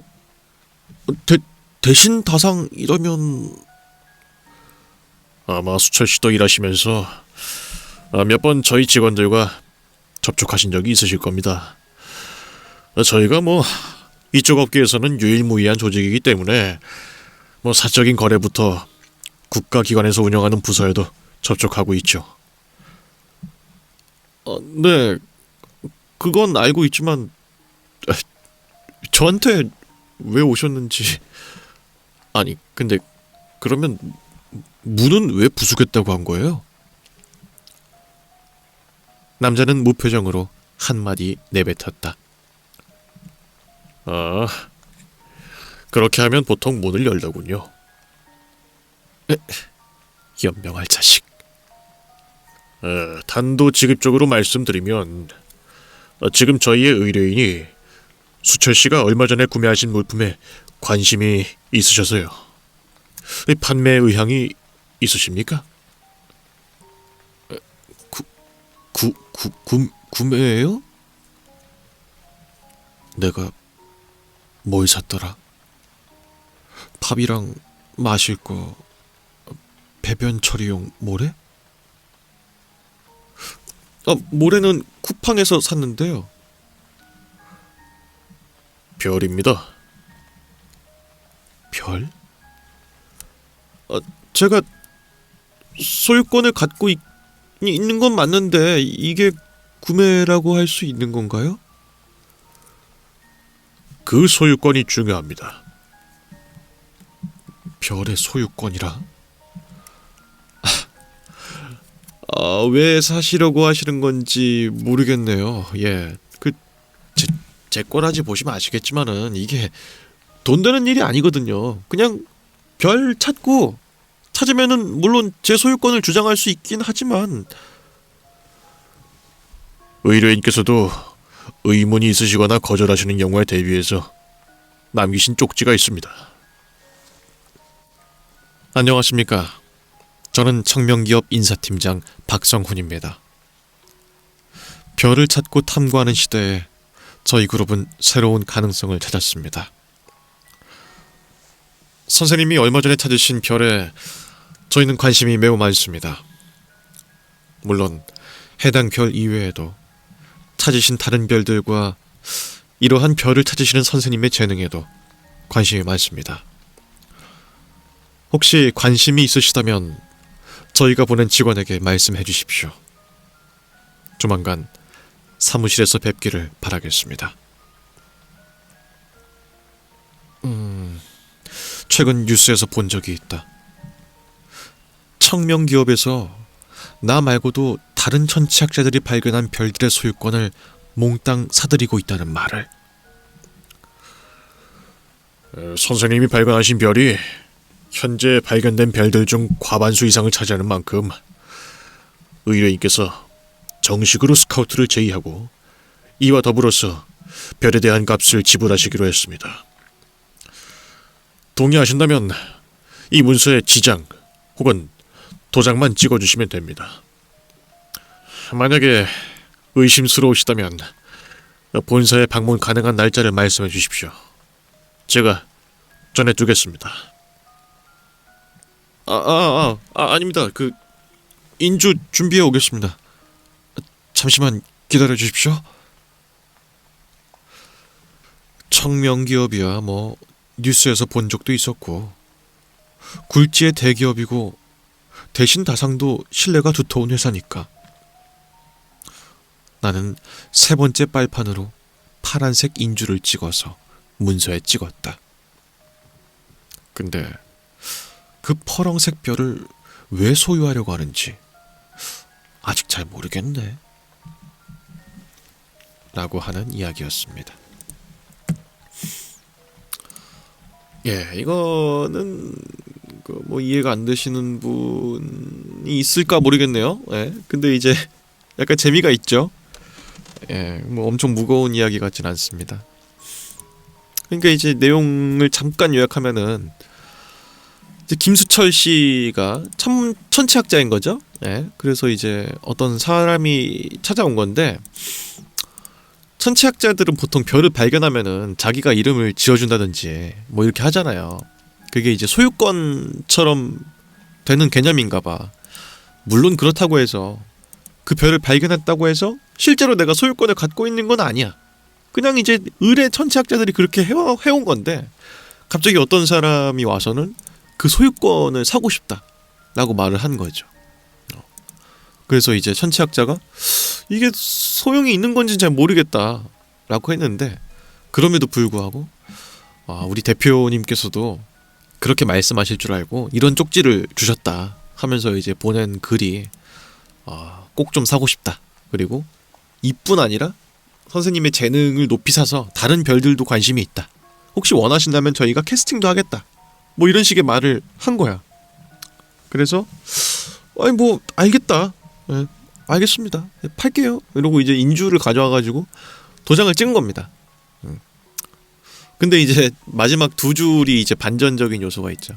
대신다상이라면 아마 수철 씨도 일하시면서 몇 번 저희 직원들과 접촉하신 적이 있으실 겁니다. 저희가 이쪽 업계에서는 유일무이한 조직이기 때문에 사적인 거래부터 국가기관에서 운영하는 부서에도 접촉하고 있죠. 네, 그건 알고 있지만 저한테 왜 오셨는지. 아니, 근데 그러면 문은 왜 부수겠다고 한 거예요? 남자는 무표정으로 한마디 내뱉었다. 그렇게 하면 보통 문을 열더군요. 연명할 자식. 단도직입적으로 말씀드리면 지금 저희의 의뢰인이 수철 씨가 얼마 전에 구매하신 물품에 관심이 있으셔서요. 판매 의향이 있으십니까? 구매예요? 내가 뭘 샀더라? 밥이랑 마실 거, 배변 처리용 모래? 모래는 쿠팡에서 샀는데요. 별입니다. 별? 제가 소유권을 갖고 있는 건 맞는데 이게 구매라고 할 수 있는 건가요? 그 소유권이 중요합니다. 별의 소유권이라? 왜 사시려고 하시는 건지 모르겠네요. 예, 제 거라지 보시면 아시겠지만은 이게 돈 되는 일이 아니거든요. 그냥 별 찾으면은 물론 제 소유권을 주장할 수 있긴 하지만. 의뢰인께서도 의문이 있으시거나 거절하시는 경우에 대비해서 남기신 쪽지가 있습니다. 안녕하십니까. 저는 청명기업 인사팀장 박성훈입니다. 별을 찾고 탐구하는 시대에 저희 그룹은 새로운 가능성을 찾았습니다. 선생님이 얼마 전에 찾으신 별에 저희는 관심이 매우 많습니다. 물론 해당 별 이외에도 찾으신 다른 별들과 이러한 별을 찾으시는 선생님의 재능에도 관심이 많습니다. 혹시 관심이 있으시다면 저희가 보낸 직원에게 말씀해 주십시오. 조만간 사무실에서 뵙기를 바라겠습니다. 최근 뉴스에서 본 적이 있다. 청명기업에서 나 말고도 다른 천체학자들이 발견한 별들의 소유권을 몽땅 사들이고 있다는 말을. 선생님이 발견하신 별이 현재 발견된 별들 중 과반수 이상을 차지하는 만큼 의뢰인께서 정식으로 스카우트를 제의하고 이와 더불어서 별에 대한 값을 지불하시기로 했습니다. 동의하신다면 이 문서에 지장 혹은 도장만 찍어주시면 됩니다. 만약에 의심스러우시다면 본사에 방문 가능한 날짜를 말씀해 주십시오. 제가 전해두겠습니다. 아닙니다. 인주 준비해 오겠습니다. 잠시만 기다려 주십시오. 청명기업이야 뉴스에서 본 적도 있었고 굴지의 대기업이고 대신 다상도 신뢰가 두터운 회사니까. 나는 세 번째 빨판으로 파란색 인주를 찍어서 문서에 찍었다. 근데 그 퍼렁색 별을 왜 소유하려고 하는지 아직 잘 모르겠네. 라고 하는 이야기였습니다. 예, 이거는 이해가 안 되시는 분이 있을까 모르겠네요. 예, 근데 이제 약간 재미가 있죠. 뭐 엄청 무거운 이야기 같진 않습니다. 그러니까 이제 내용을 잠깐 요약하면은 이제 김수철 씨가 천체학자인 거죠. 예. 그래서 이제 어떤 사람이 찾아온 건데, 천체학자들은 보통 별을 발견하면은 자기가 이름을 지어준다든지 뭐 이렇게 하잖아요. 그게 이제 소유권처럼 되는 개념인가 봐. 물론 그렇다고 해서 그 별을 발견했다고 해서 실제로 내가 소유권을 갖고 있는 건 아니야. 그냥 이제 의뢰 천체학자들이 그렇게 해온 건데, 갑자기 어떤 사람이 와서는 그 소유권을 사고 싶다 라고 말을 한 거죠. 그래서 이제 천체학자가 이게 소용이 있는 건지 잘 모르겠다 라고 했는데, 그럼에도 불구하고 우리 대표님께서도 그렇게 말씀하실 줄 알고 이런 쪽지를 주셨다 하면서 이제 보낸 글이 꼭 좀 사고 싶다, 그리고 이뿐 아니라 선생님의 재능을 높이 사서 다른 별들도 관심이 있다, 혹시 원하신다면 저희가 캐스팅도 하겠다, 뭐 이런 식의 말을 한 거야. 그래서 아니 뭐 알겠다, 예, 알겠습니다, 팔게요 이러고 이제 인주를 가져와가지고 도장을 찍은 겁니다. 근데 이제 마지막 두 줄이 이제 반전적인 요소가 있죠.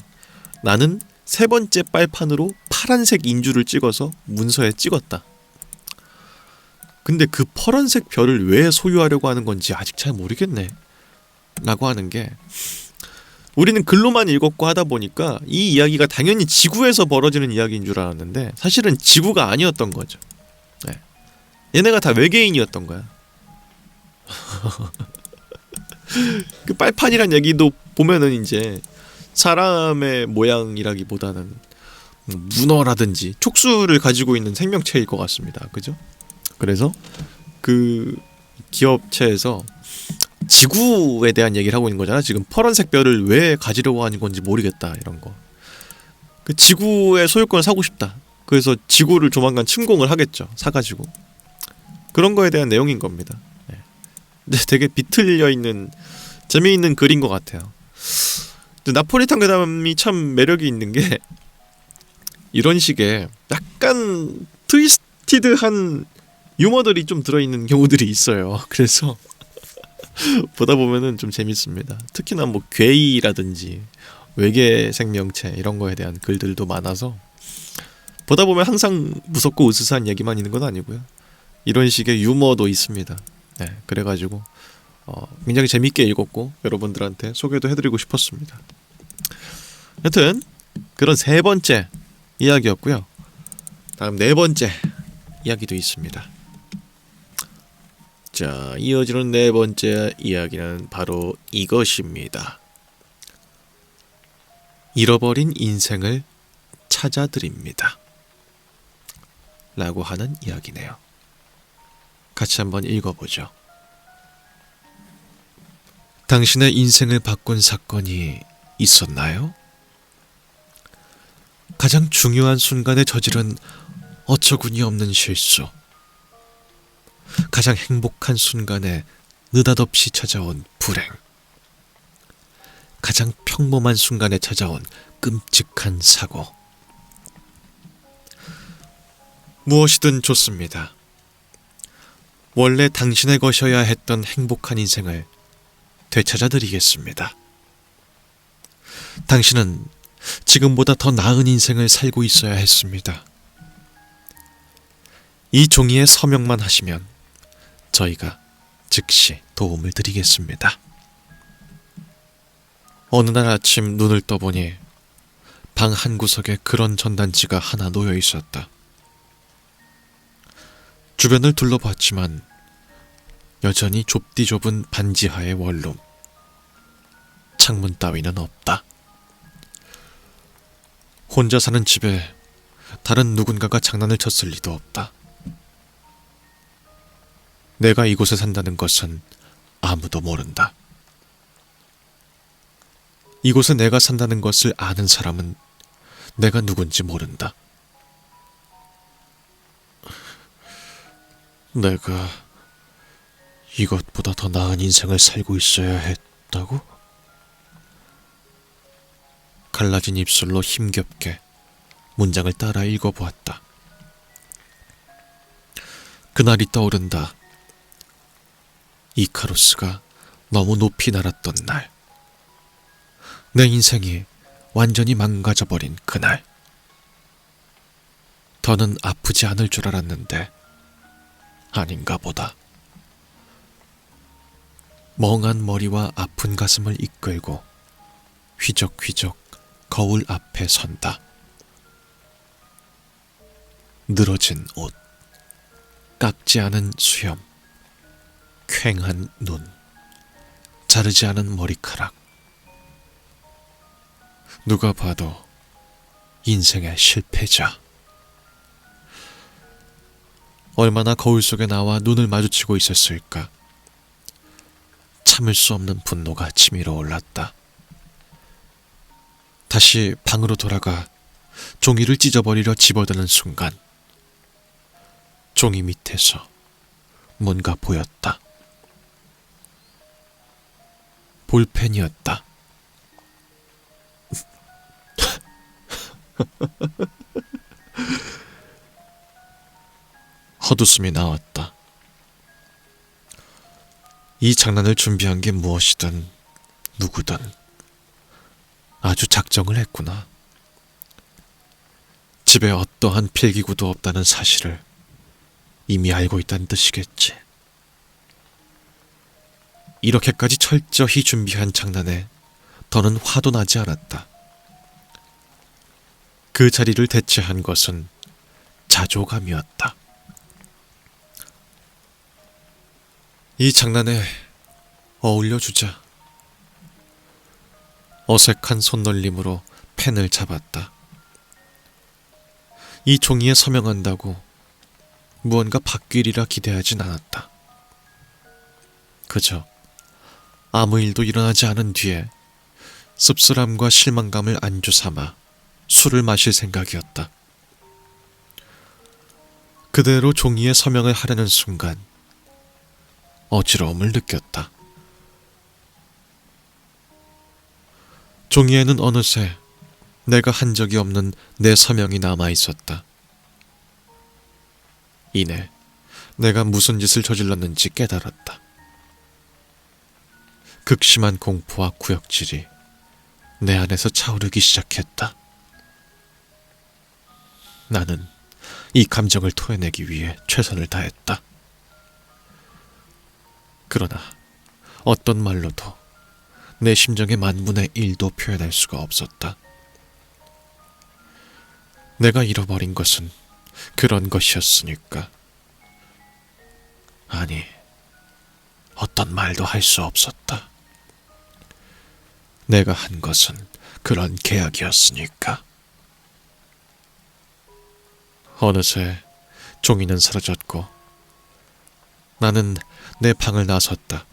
나는 세 번째 빨판으로 파란색 인주를 찍어서 문서에 찍었다. 근데 그 파란색 별을 왜 소유하려고 하는 건지 아직 잘 모르겠네 라고 하는 게, 우리는 글로만 읽었고 하다 보니까 이 이야기가 당연히 지구에서 벌어지는 이야기인 줄 알았는데 사실은 지구가 아니었던 거죠. 네. 얘네가 다 외계인이었던 거야. 그 빨판이란 얘기도 보면은 이제 사람의 모양이라기보다는 문어라든지 촉수를 가지고 있는 생명체일 것 같습니다. 그죠? 그래서 그 기업체에서 지구에 대한 얘기를 하고 있는 거잖아. 지금 파란색 별을 왜 가지려고 하는 건지 모르겠다 이런 거. 그 지구의 소유권을 사고 싶다. 그래서 지구를 조만간 침공을 하겠죠. 사가지고. 그런 거에 대한 내용인 겁니다. 네. 근데 되게 비틀려 있는 재미있는 글인 것 같아요. 나폴리탄 괴담이 참 매력이 있는 게 이런 식의 약간 트위스티드한 유머들이 좀 들어있는 경우들이 있어요. 그래서 보다 보면은 좀 재밌습니다. 특히나 뭐 괴이라든지 외계 생명체 이런 거에 대한 글들도 많아서 보다 보면 항상 무섭고 으스스한 얘기만 있는 건 아니고요. 이런 식의 유머도 있습니다. 네, 그래가지고 굉장히 재밌게 읽었고 여러분들한테 소개도 해드리고 싶었습니다. 여튼 그런 세 번째 이야기였고요. 다음 네 번째 이야기도 있습니다. 자, 이어지는 네 번째 이야기는 바로 이것입니다. 잃어버린 인생을 찾아드립니다. 라고 하는 이야기네요. 같이 한번 읽어보죠. 당신의 인생을 바꾼 사건이 있었나요? 가장 중요한 순간에 저지른 어처구니 없는 실수, 가장 행복한 순간에 느닷없이 찾아온 불행, 가장 평범한 순간에 찾아온 끔찍한 사고. 무엇이든 좋습니다. 원래 당신의 것이어야 했던 행복한 인생을 되찾아드리겠습니다. 당신은 지금보다 더 나은 인생을 살고 있어야 했습니다. 이 종이에 서명만 하시면 저희가 즉시 도움을 드리겠습니다. 어느 날 아침 눈을 떠보니 방 한구석에 그런 전단지가 하나 놓여 있었다. 주변을 둘러봤지만 여전히 좁디 좁은 반지하의 원룸. 창문 따위는 없다. 혼자 사는 집에 다른 누군가가 장난을 쳤을 리도 없다. 내가 이곳에 산다는 것은 아무도 모른다. 이곳에 내가 산다는 것을 아는 사람은 내가 누군지 모른다. 내가 이것보다 더 나은 인생을 살고 있어야 했다고? 갈라진 입술로 힘겹게 문장을 따라 읽어보았다. 그날이 떠오른다. 이카루스가 너무 높이 날았던 날, 내 인생이 완전히 망가져버린 그날. 더는 아프지 않을 줄 알았는데 아닌가 보다. 멍한 머리와 아픈 가슴을 이끌고 휘적휘적 거울 앞에 선다. 늘어진 옷, 깎지 않은 수염, 퀭한 눈, 자르지 않은 머리카락. 누가 봐도 인생의 실패자. 얼마나 거울 속에 나와 눈을 마주치고 있었을까. 참을 수 없는 분노가 치밀어 올랐다. 다시 방으로 돌아가 종이를 찢어버리려 집어드는 순간, 종이 밑에서 뭔가 보였다. 볼펜이었다. 헛웃음이 나왔다. 이 장난을 준비한 게 무엇이든 누구든 아주 작정을 했구나. 집에 어떠한 필기구도 없다는 사실을 이미 알고 있다는 뜻이겠지. 이렇게까지 철저히 준비한 장난에 더는 화도 나지 않았다. 그 자리를 대체한 것은 자조감이었다. 이 장난에 어울려주자. 어색한 손놀림으로 펜을 잡았다. 이 종이에 서명한다고 무언가 바뀌리라 기대하진 않았다. 그저 아무 일도 일어나지 않은 뒤에 씁쓸함과 실망감을 안주 삼아 술을 마실 생각이었다. 그대로 종이에 서명을 하려는 순간 어지러움을 느꼈다. 종이에는 어느새 내가 한 적이 없는 내 서명이 남아 있었다. 이내 내가 무슨 짓을 저질렀는지 깨달았다. 극심한 공포와 구역질이 내 안에서 차오르기 시작했다. 나는 이 감정을 토해내기 위해 최선을 다했다. 그러나 어떤 말로도 내 심정의 만분의 1도 표현할 수가 없었다. 내가 잃어버린 것은 그런 것이었으니까. 아니, 어떤 말도 할 수 없었다. 내가 한 것은 그런 계약이었으니까. 어느새 종이는 사라졌고 나는 내 방을 나섰다.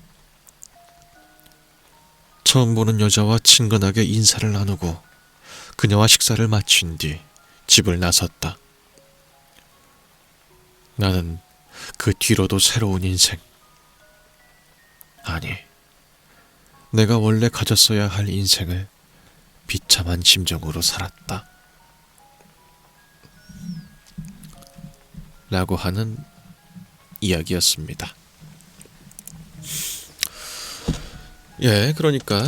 처음 보는 여자와 친근하게 인사를 나누고 그녀와 식사를 마친 뒤 집을 나섰다. 나는 그 뒤로도 새로운 인생, 아니, 내가 원래 가졌어야 할 인생을 비참한 심정으로 살았다. 라고 하는 이야기였습니다. 예, 그러니까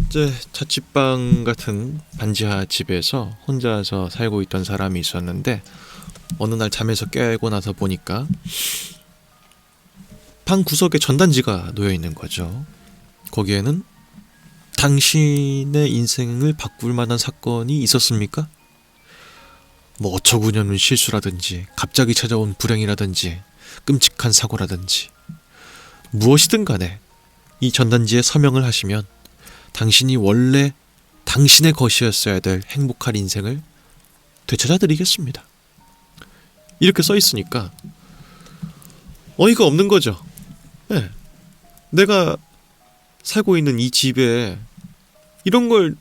이제 자취방 같은 반지하 집에서 혼자서 살고 있던 사람이 있었는데 어느 날 잠에서 깨고 나서 보니까 방 구석에 전단지가 놓여 있는 거죠. 거기에는 당신의 인생을 바꿀 만한 사건이 있었습니까? 뭐 어처구니없는 실수라든지 갑자기 찾아온 불행이라든지 끔찍한 사고라든지 무엇이든 간에 이 전단지에 서명을 하시면 당신이 원래 당신의 것이었어야 될 행복한 인생을 되찾아 드리겠습니다. 이렇게 써 있으니까 어이가 없는 거죠. 네. 내가 살고 있는 이 집에 이런 걸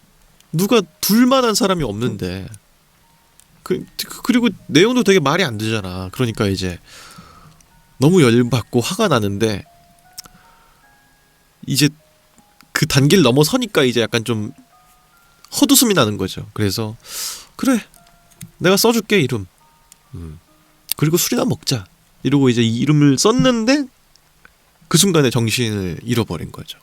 누가 둘 만한 사람이 없는데 그리고 내용도 되게 말이 안 되잖아. 그러니까 이제 너무 열받고 화가 나는데 이제 그 단계를 넘어서니까 이제 약간 좀 헛웃음이 나는 거죠. 그래서 그래, 내가 써줄게 이름. 그리고 술이나 먹자. 이러고 이제 이 이름을 썼는데 그 순간에 정신을 잃어버린 거죠.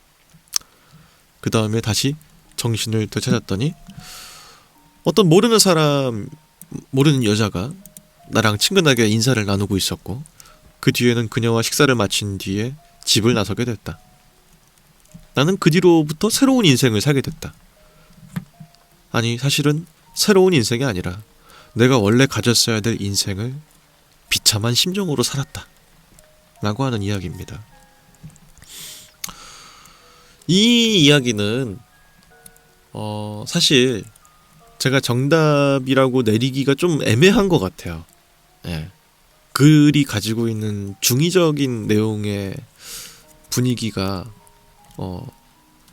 그 다음에 다시 정신을 되찾았더니 어떤 모르는 사람, 모르는 여자가 나랑 친근하게 인사를 나누고 있었고, 그 뒤에는 그녀와 식사를 마친 뒤에 집을 나서게 됐다. 나는 그 뒤로부터 새로운 인생을 살게 됐다. 아니, 사실은 새로운 인생이 아니라 내가 원래 가졌어야 될 인생을 비참한 심정으로 살았다 라고 하는 이야기입니다. 이 이야기는 사실 제가 정답이라고 내리기가 좀 애매한 것 같아요. 예. 글이 가지고 있는 중의적인 내용의 분위기가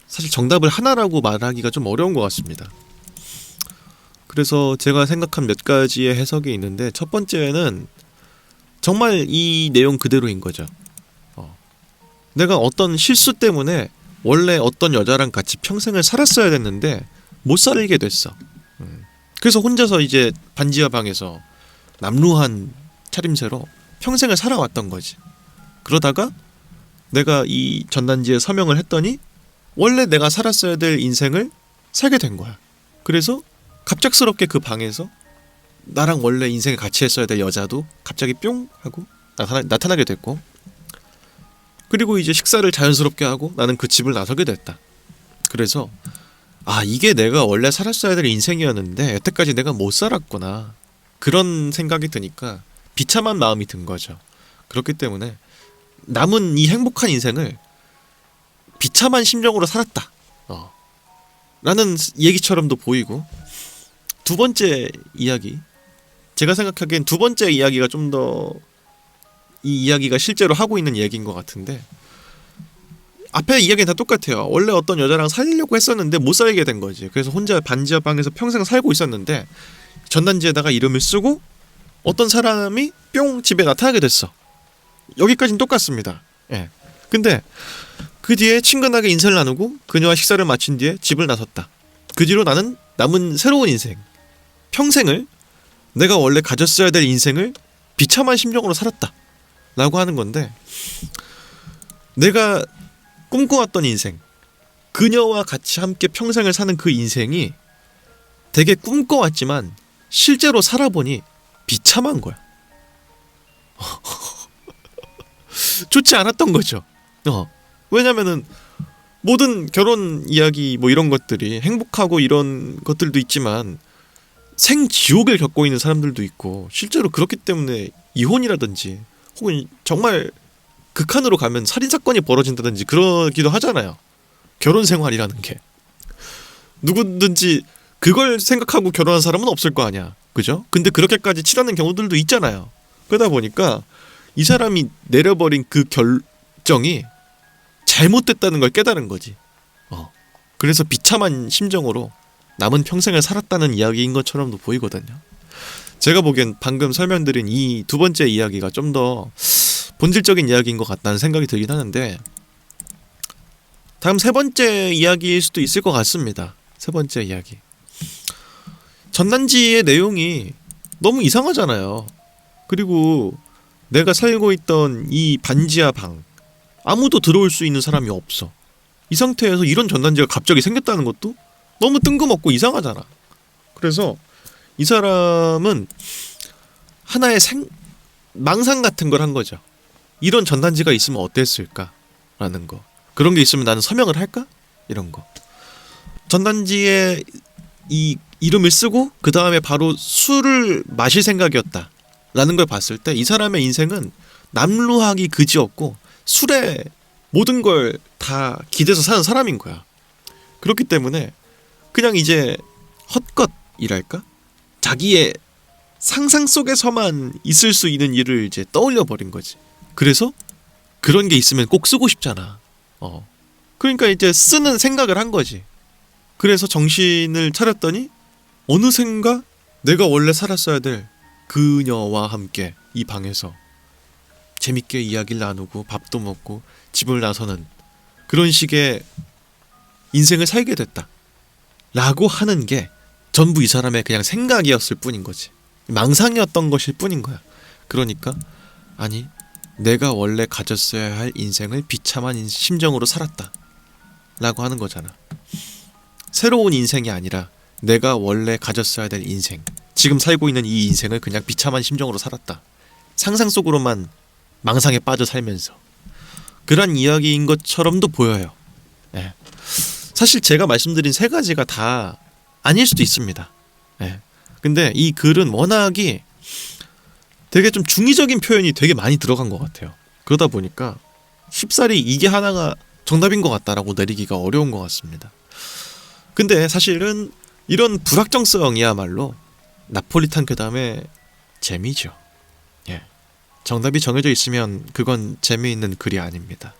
사실 정답을 하나라고 말하기가 좀 어려운 것 같습니다. 그래서 제가 생각한 몇 가지의 해석이 있는데, 첫 번째는 정말 이 내용 그대로인 거죠. 내가 어떤 실수 때문에 원래 어떤 여자랑 같이 평생을 살았어야 됐는데 못 살게 됐어. 그래서 혼자서 이제 반지하 방에서 남루한 차림새로 평생을 살아왔던 거지. 그러다가 내가 이 전단지에 서명을 했더니 원래 내가 살았어야 될 인생을 살게 된 거야. 그래서 갑작스럽게 그 방에서 나랑 원래 인생을 같이 했어야 될 여자도 갑자기 뿅 하고 나타나게 됐고, 그리고 이제 식사를 자연스럽게 하고 나는 그 집을 나서게 됐다. 그래서 이게 내가 원래 살았어야 될 인생이었는데 여태까지 내가 못 살았구나, 그런 생각이 드니까 비참한 마음이 든 거죠. 그렇기 때문에 남은 이 행복한 인생을 비참한 심정으로 살았다 라는 얘기처럼도 보이고, 두 번째 이야기, 제가 생각하기엔 두 번째 이야기가 좀 더 이 이야기가 실제로 하고 있는 얘기인 것 같은데, 앞에 이야기는 다 똑같아요. 원래 어떤 여자랑 살려고 했었는데 못 살게 된 거지. 그래서 혼자 반지하 방에서 평생 살고 있었는데 전단지에다가 이름을 쓰고 어떤 사람이 뿅 집에 나타나게 됐어. 여기까지는 똑같습니다. 예. 근데 그 뒤에 친근하게 인사를 나누고 그녀와 식사를 마친 뒤에 집을 나섰다. 그 뒤로 나는 남은 새로운 인생, 평생을 내가 원래 가졌어야 될 인생을 비참한 심정으로 살았다 라고 하는 건데, 내가 꿈꿔왔던 인생, 그녀와 같이 함께 평생을 사는 그 인생이 되게 꿈꿔왔지만 실제로 살아보니 비참한 거야. 좋지 않았던 거죠. 왜냐면은 모든 결혼 이야기 뭐 이런 것들이 행복하고 이런 것들도 있지만 생지옥을 겪고 있는 사람들도 있고, 실제로 그렇기 때문에 이혼이라든지 혹은 정말 극한으로 가면 살인사건이 벌어진다든지 그러기도 하잖아요. 결혼 생활이라는 게 누구든지 그걸 생각하고 결혼한 사람은 없을 거 아니야, 그죠? 근데 그렇게까지 치닫는 경우들도 있잖아요. 그러다 보니까 이 사람이 내려버린 그 결정이 잘못됐다는 걸 깨달은 거지. 그래서 비참한 심정으로 남은 평생을 살았다는 이야기인 것처럼도 보이거든요. 제가 보기엔 방금 설명드린 이 두 번째 이야기가 좀 더 본질적인 이야기인 것 같다는 생각이 들긴 하는데, 다음 세 번째 이야기일 수도 있을 것 같습니다. 세 번째 이야기, 전단지의 내용이 너무 이상하잖아요. 그리고 내가 살고 있던 이 반지하 방, 아무도 들어올 수 있는 사람이 없어. 이 상태에서 이런 전단지가 갑자기 생겼다는 것도 너무 뜬금없고 이상하잖아. 그래서 이 사람은 하나의 망상 같은 걸 한 거죠. 이런 전단지가 있으면 어땠을까? 라는 거. 그런 게 있으면 나는 서명을 할까? 이런 거. 전단지에 이 이름을 쓰고 그 다음에 바로 술을 마실 생각이었다 라는 걸 봤을 때 이 사람의 인생은 남루하기 그지없고 술에 모든 걸 다 기대서 사는 사람인 거야. 그렇기 때문에 그냥 이제 헛것이랄까? 자기의 상상 속에서만 있을 수 있는 일을 이제 떠올려 버린 거지. 그래서 그런 게 있으면 꼭 쓰고 싶잖아. 그러니까 이제 쓰는 생각을 한 거지. 그래서 정신을 차렸더니 어느샌가 내가 원래 살았어야 될 그녀와 함께 이 방에서 재밌게 이야기를 나누고 밥도 먹고 집을 나서는 그런 식의 인생을 살게 됐다 라고 하는 게 전부 이 사람의 그냥 생각이었을 뿐인 거지. 망상이었던 것일 뿐인 거야. 그러니까 아니, 내가 원래 가졌어야 할 인생을 비참한 심정으로 살았다 라고 하는 거잖아. 새로운 인생이 아니라 내가 원래 가졌어야 될 인생, 지금 살고 있는 이 인생을 그냥 비참한 심정으로 살았다. 상상 속으로만 망상에 빠져 살면서 그런 이야기인 것처럼도 보여요. 예. 사실 제가 말씀드린 세 가지가 다 아닐 수도 있습니다. 예. 근데 이 글은 워낙이 되게 좀 중의적인 표현이 되게 많이 들어간 것 같아요. 그러다 보니까 쉽사리 이게 하나가 정답인 것 같다라고 내리기가 어려운 것 같습니다. 근데 사실은 이런 불확정성이야말로 나폴리탄 괴담의 재미죠. 예. 정답이 정해져 있으면 그건 재미있는 글이 아닙니다.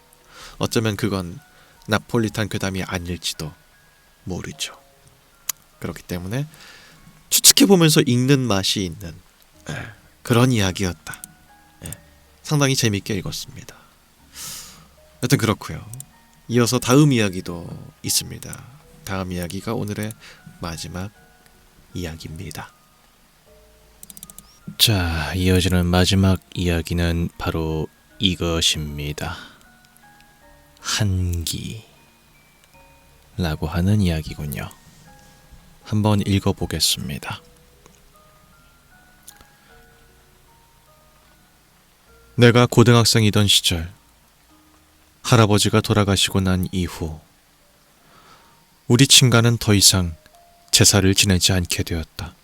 어쩌면 그건 나폴리탄 괴담이 아닐지도 모르죠. 그렇기 때문에 추측해보면서 읽는 맛이 있는 그런 이야기였다. 상당히 재밌게 읽었습니다. 여튼 그렇고요. 이어서 다음 이야기도 있습니다. 다음 이야기가 오늘의 마지막 이야기입니다. 자, 이어지는 마지막 이야기는 바로 이것입니다. 한기라고 하는 이야기군요. 한번 읽어보겠습니다. 내가 고등학생이던 시절, 할아버지가 돌아가시고 난 이후 우리 친가는 더 이상 제사를 지내지 않게 되었다.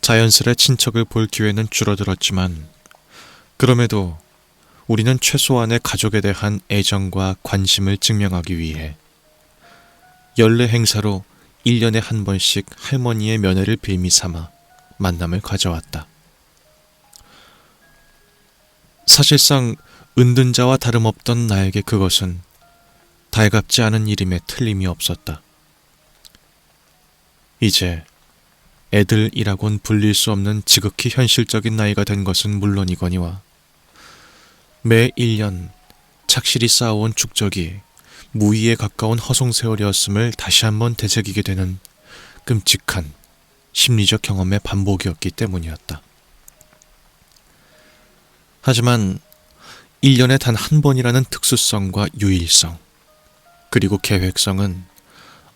자연스레 친척을 볼 기회는 줄어들었지만 그럼에도 우리는 최소한의 가족에 대한 애정과 관심을 증명하기 위해 연례 행사로 1년에 한 번씩 할머니의 면회를 빌미 삼아 만남을 가져왔다. 사실상 은둔자와 다름없던 나에게 그것은 달갑지 않은 일임에 틀림이 없었다. 이제 애들이라곤 불릴 수 없는 지극히 현실적인 나이가 된 것은 물론이거니와 매 1년 착실히 쌓아온 축적이 무의에 가까운 허송세월이었음을 다시 한번 되새기게 되는 끔찍한 심리적 경험의 반복이었기 때문이었다. 하지만 1년에 단 한 번이라는 특수성과 유일성, 그리고 계획성은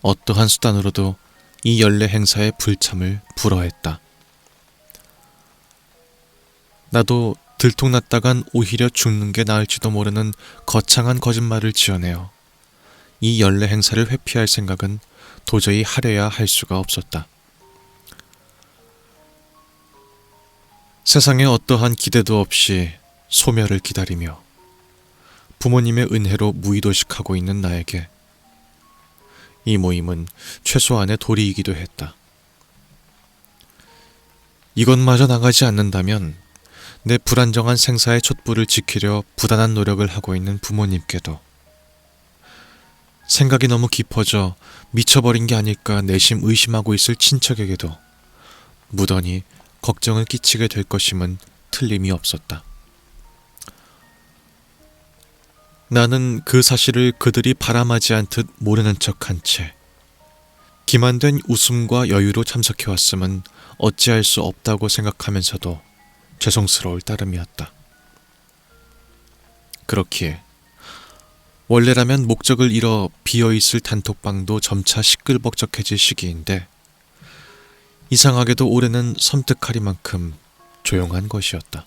어떠한 수단으로도 이 연례 행사의 불참을 불허했다. 나도 들통났다간 오히려 죽는 게 나을지도 모르는 거창한 거짓말을 지어내어 이 연례 행사를 회피할 생각은 도저히 하려야 할 수가 없었다. 세상에 어떠한 기대도 없이 소멸을 기다리며 부모님의 은혜로 무의도식하고 있는 나에게 이 모임은 최소한의 도리이기도 했다. 이것마저 나가지 않는다면 내 불안정한 생사의 촛불을 지키려 부단한 노력을 하고 있는 부모님께도, 생각이 너무 깊어져 미쳐버린 게 아닐까 내심 의심하고 있을 친척에게도 무던히 걱정을 끼치게 될 것임은 틀림이 없었다. 나는 그 사실을 그들이 바람하지 않듯 모르는 척한 채 기만된 웃음과 여유로 참석해왔음은 어찌할 수 없다고 생각하면서도 죄송스러울 따름이었다. 그렇기에 원래라면 목적을 잃어 비어있을 단톡방도 점차 시끌벅적해질 시기인데 이상하게도 올해는 섬뜩하리만큼 조용한 것이었다.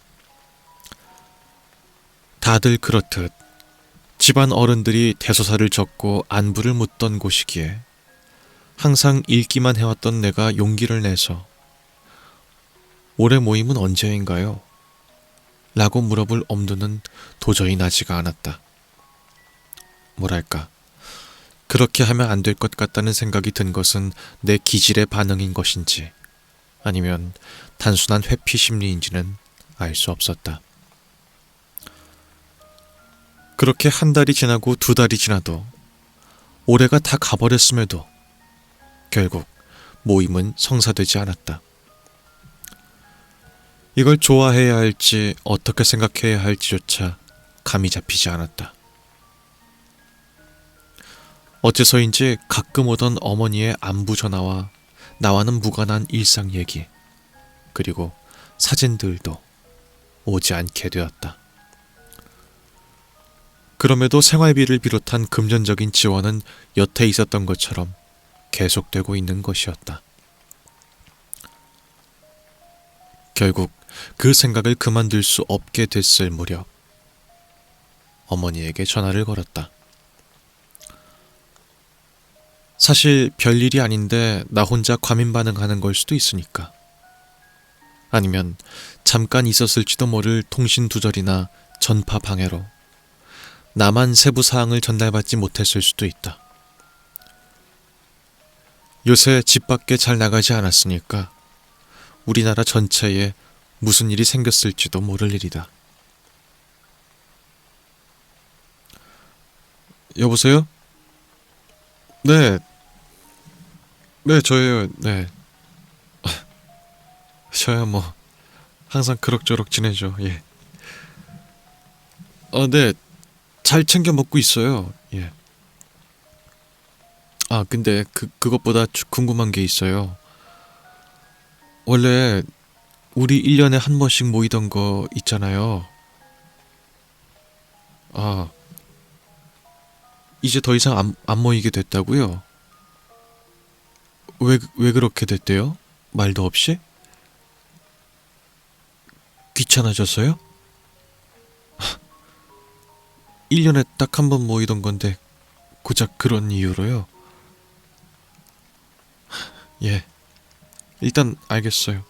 다들 그렇듯 집안 어른들이 대소사를 적고 안부를 묻던 곳이기에 항상 읽기만 해왔던 내가 용기를 내서 올해 모임은 언제인가요? 라고 물어볼 엄두는 도저히 나지가 않았다. 뭐랄까, 그렇게 하면 안 될 것 같다는 생각이 든 것은 내 기질의 반응인 것인지 아니면 단순한 회피 심리인지는 알 수 없었다. 그렇게 한 달이 지나고 두 달이 지나도 올해가 다 가버렸음에도 결국 모임은 성사되지 않았다. 이걸 좋아해야 할지 어떻게 생각해야 할지조차 감이 잡히지 않았다. 어째서인지 가끔 오던 어머니의 안부 전화와 나와는 무관한 일상 얘기, 그리고 사진들도 오지 않게 되었다. 그럼에도 생활비를 비롯한 금전적인 지원은 여태 있었던 것처럼 계속되고 있는 것이었다. 결국 그 생각을 그만둘 수 없게 됐을 무렵 어머니에게 전화를 걸었다. 사실 별일이 아닌데 나 혼자 과민 반응하는 걸 수도 있으니까. 아니면 잠깐 있었을지도 모를 통신 두절이나 전파 방해로 나만 세부 사항을 전달받지 못했을 수도 있다. 요새 집 밖에 잘 나가지 않았으니까 우리나라 전체에 무슨 일이 생겼을지도 모를 일이다. 여보세요? 네. 네, 저예요. 네. 저야 뭐 항상 그럭저럭 지내죠. 예. 네. 잘 챙겨 먹고 있어요. 예. 근데 그것보다 궁금한 게 있어요. 원래 우리 1년에 한 번씩 모이던 거 있잖아요. 이제 더 이상 안 모이게 됐다고요? 왜 그렇게 됐대요? 말도 없이? 귀찮아져서요? 1년에 딱 한 번 모이던 건데 고작 그런 이유로요? 예, 일단 알겠어요.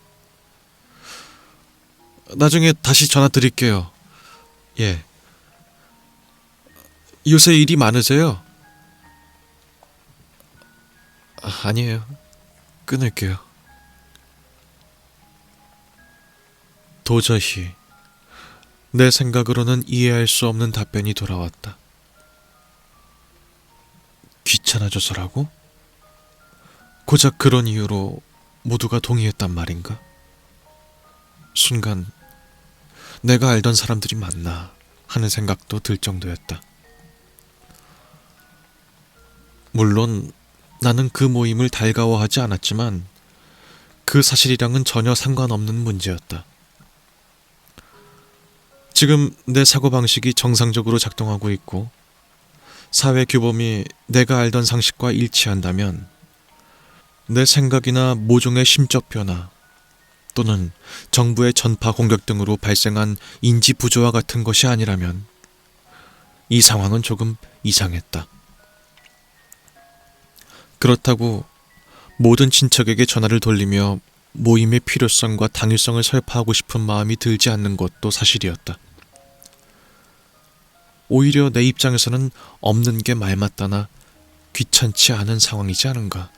나중에 다시 전화 드릴게요. 예. 요새 일이 많으세요? 아니에요. 끊을게요. 도저히 내 생각으로는 이해할 수 없는 답변이 돌아왔다. 귀찮아져서라고? 고작 그런 이유로 모두가 동의했단 말인가? 순간 내가 알던 사람들이 맞나 하는 생각도 들 정도였다. 물론 나는 그 모임을 달가워하지 않았지만 그 사실이랑은 전혀 상관없는 문제였다. 지금 내 사고방식이 정상적으로 작동하고 있고 사회 규범이 내가 알던 상식과 일치한다면 내 생각이나 모종의 심적 변화 또는 정부의 전파 공격 등으로 발생한 인지 부조화 같은 것이 아니라면 이 상황은 조금 이상했다. 그렇다고 모든 친척에게 전화를 돌리며 모임의 필요성과 당위성을 설파하고 싶은 마음이 들지 않는 것도 사실이었다. 오히려 내 입장에서는 없는 게 말 맞다나 귀찮지 않은 상황이지 않은가.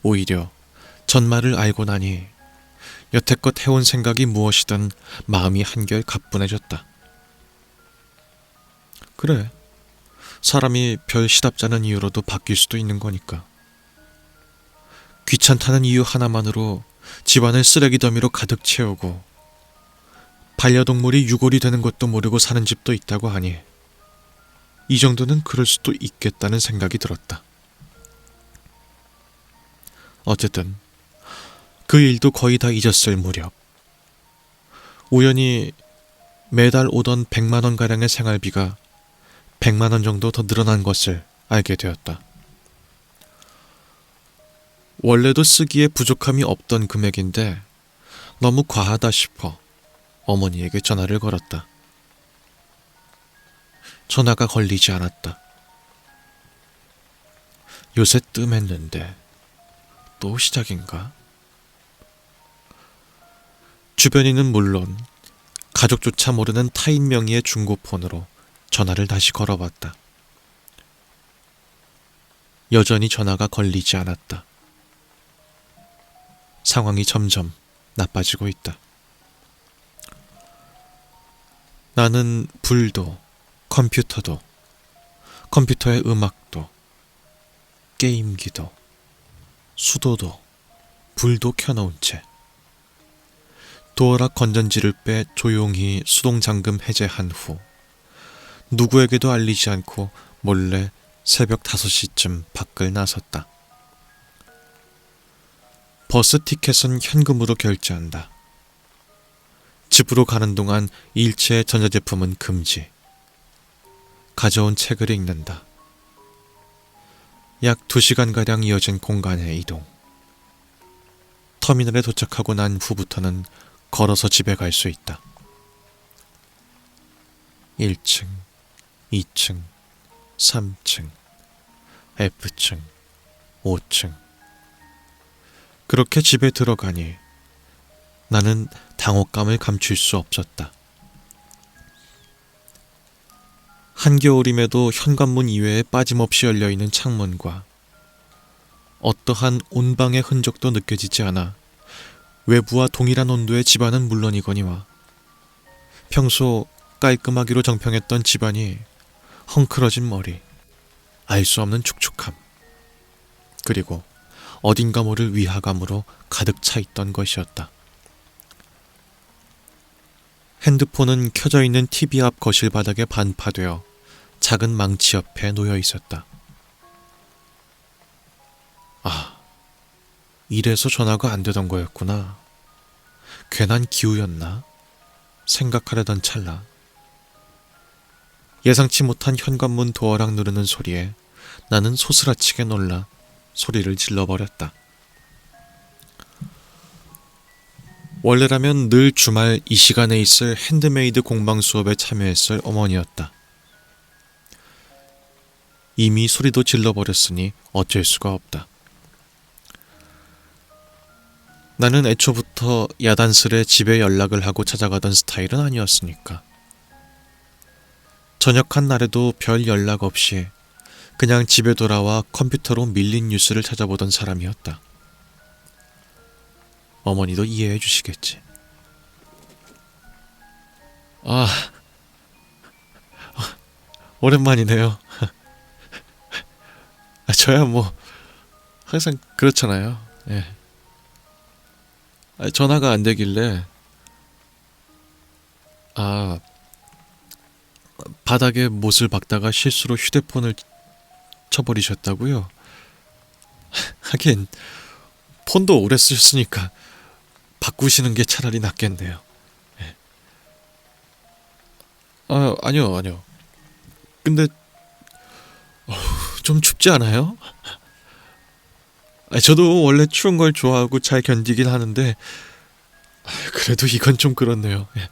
오히려 전말을 알고 나니 여태껏 해온 생각이 무엇이든 마음이 한결 가뿐해졌다. 그래, 사람이 별 시답잖은 이유로도 바뀔 수도 있는 거니까. 귀찮다는 이유 하나만으로 집안을 쓰레기 더미로 가득 채우고 반려동물이 유골이 되는 것도 모르고 사는 집도 있다고 하니 이 정도는 그럴 수도 있겠다는 생각이 들었다. 어쨌든 그 일도 거의 다 잊었을 무렵 우연히 매달 오던 100만 원가량의 생활비가 100만 원 정도 더 늘어난 것을 알게 되었다. 원래도 쓰기에 부족함이 없던 금액인데 너무 과하다 싶어 어머니에게 전화를 걸었다. 전화가 걸리지 않았다. 요새 뜸했는데 또 시작인가? 주변인은 물론 가족조차 모르는 타인 명의의 중고폰으로 전화를 다시 걸어봤다. 여전히 전화가 걸리지 않았다. 상황이 점점 나빠지고 있다. 나는 불도, 컴퓨터도, 컴퓨터의 음악도, 게임기도, 수도도, 불도 켜놓은 채 도어락 건전지를 빼 조용히 수동 잠금 해제한 후 누구에게도 알리지 않고 몰래 새벽 5시쯤 밖을 나섰다. 버스 티켓은 현금으로 결제한다. 집으로 가는 동안 일체 전자제품은 금지. 가져온 책을 읽는다. 약 2시간가량 이어진 공간의 이동. 터미널에 도착하고 난 후부터는 걸어서 집에 갈 수 있다. 1층, 2층, 3층, F층, 5층. 그렇게 집에 들어가니 나는 당혹감을 감출 수 없었다. 한겨울임에도 현관문 이외에 빠짐없이 열려있는 창문과 어떠한 온방의 흔적도 느껴지지 않아 외부와 동일한 온도의 집안은 물론이거니와 평소 깔끔하기로 정평했던 집안이 헝클어진 머리, 알 수 없는 축축함, 그리고 어딘가 모를 위화감으로 가득 차 있던 것이었다. 핸드폰은 켜져 있는 TV 앞 거실 바닥에 반파되어 작은 망치 옆에 놓여 있었다. 아, 이래서 전화가 안 되던 거였구나. 괜한 기우였나? 생각하려던 찰나 예상치 못한 현관문 도어락 누르는 소리에 나는 소스라치게 놀라 소리를 질러버렸다. 원래라면 늘 주말 이 시간에 있을 핸드메이드 공방 수업에 참여했을 어머니였다. 이미 소리도 질러버렸으니 어쩔 수가 없다. 나는 애초부터 야단스레 집에 연락을 하고 찾아가던 스타일은 아니었으니까. 저녁한 날에도 별 연락 없이 그냥 집에 돌아와 컴퓨터로 밀린 뉴스를 찾아보던 사람이었다. 어머니도 이해해 주시겠지. 아, 오랜만이네요. 저야 뭐 항상 그렇잖아요. 예. 전화가 안 되길래 바닥에 못을 박다가 실수로 휴대폰을 쳐버리셨다고요? 하긴 폰도 오래 쓰셨으니까 바꾸시는 게 차라리 낫겠네요. 예. 아니요. 근데 좀 춥지 않아요? 저도 원래 추운 걸 좋아하고 잘 견디긴 하는데 그래도 이건 좀 그렇네요. 예.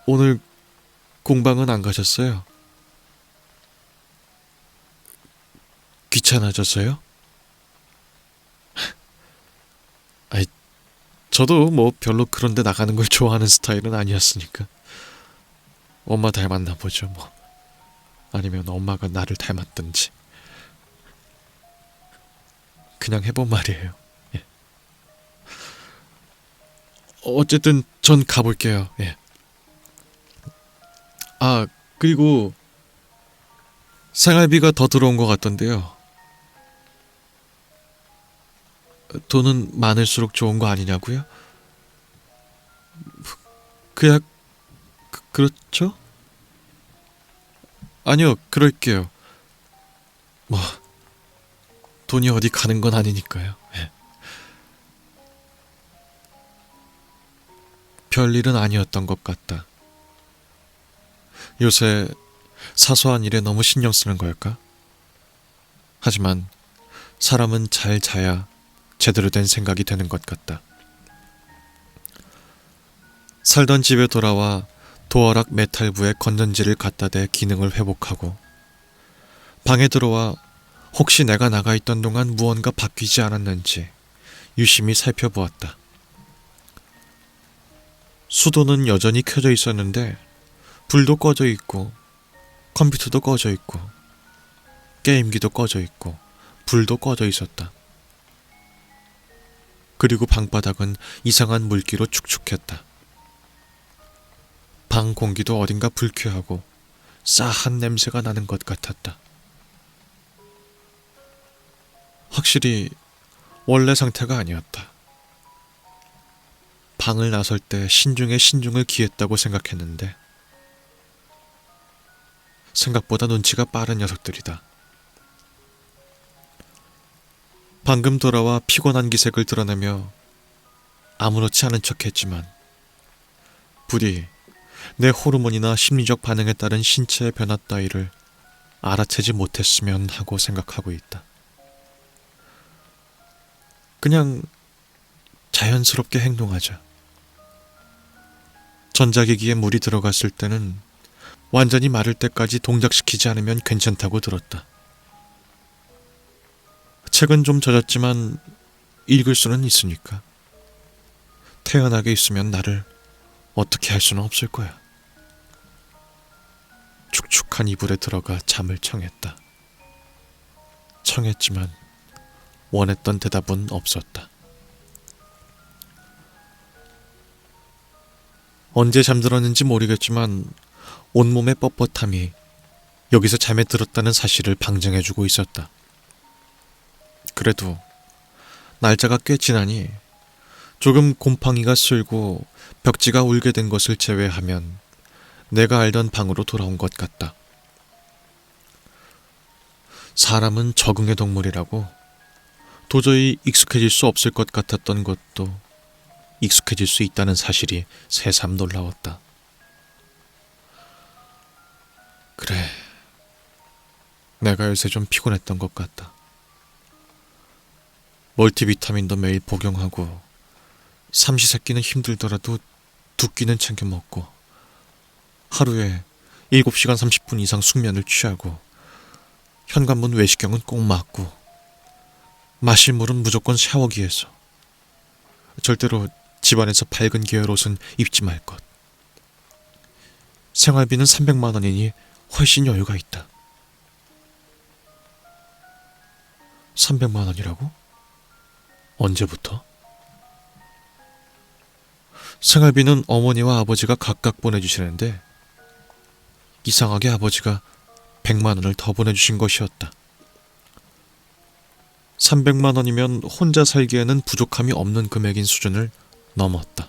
오늘 공방은 안 가셨어요? 귀찮아졌어요? 저도 뭐 별로 그런데 나가는 걸 좋아하는 스타일은 아니었으니까. 엄마 닮았나 보죠 뭐. 아니면 엄마가 나를 닮았든지. 그냥 해본 말이에요. 예. 어쨌든 전 가볼게요. 예. 그리고 생활비가 더 들어온 것 같던데요. 돈은 많을수록 좋은 거 아니냐고요? 그렇죠? 아니요, 그럴게요. 뭐 돈이 어디 가는 건 아니니까요. 예. 별일은 아니었던 것 같다. 요새 사소한 일에 너무 신경 쓰는 걸까? 하지만 사람은 잘 자야 제대로 된 생각이 되는 것 같다. 살던 집에 돌아와 도어락 메탈부에 건전지를 갖다 대 기능을 회복하고 방에 들어와 혹시 내가 나가 있던 동안 무언가 바뀌지 않았는지 유심히 살펴보았다. 수도는 여전히 켜져 있었는데 불도 꺼져 있고 컴퓨터도 꺼져 있고 게임기도 꺼져 있고 불도 꺼져 있었다. 그리고 방바닥은 이상한 물기로 축축했다. 방 공기도 어딘가 불쾌하고 싸한 냄새가 나는 것 같았다. 확실히 원래 상태가 아니었다. 방을 나설 때 신중에 신중을 기했다고 생각했는데 생각보다 눈치가 빠른 녀석들이다. 방금 돌아와 피곤한 기색을 드러내며 아무렇지 않은 척했지만 부디 내 호르몬이나 심리적 반응에 따른 신체의 변화 따위를 알아채지 못했으면 하고 생각하고 있다. 그냥 자연스럽게 행동하자. 전자기기에 물이 들어갔을 때는 완전히 마를 때까지 동작시키지 않으면 괜찮다고 들었다. 책은 좀 젖었지만 읽을 수는 있으니까. 태연하게 있으면 나를 어떻게 할 수는 없을 거야. 축축한 이불에 들어가 잠을 청했다. 청했지만 원했던 대답은 없었다. 언제 잠들었는지 모르겠지만 온몸의 뻣뻣함이 여기서 잠에 들었다는 사실을 방증해주고 있었다. 그래도 날짜가 꽤 지나니 조금 곰팡이가 슬고 벽지가 울게 된 것을 제외하면 내가 알던 방으로 돌아온 것 같다. 사람은 적응의 동물이라고 도저히 익숙해질 수 없을 것 같았던 것도 익숙해질 수 있다는 사실이 새삼 놀라웠다. 그래, 내가 요새 좀 피곤했던 것 같다. 멀티비타민도 매일 복용하고 삼시세끼는 힘들더라도 두 끼는 챙겨 먹고 하루에 7시간 30분 이상 숙면을 취하고 현관문 외식경은 꼭 막고 마실 물은 무조건 샤워기에서 절대로 집안에서 밝은 계열 옷은 입지 말 것. 생활비는 300만 원이니 훨씬 여유가 있다. 300만 원이라고? 언제부터? 생활비는 어머니와 아버지가 각각 보내주시는데 이상하게 아버지가 100만 원을 더 보내주신 것이었다. 300만 원이면 혼자 살기에는 부족함이 없는 금액인 수준을 넘었다.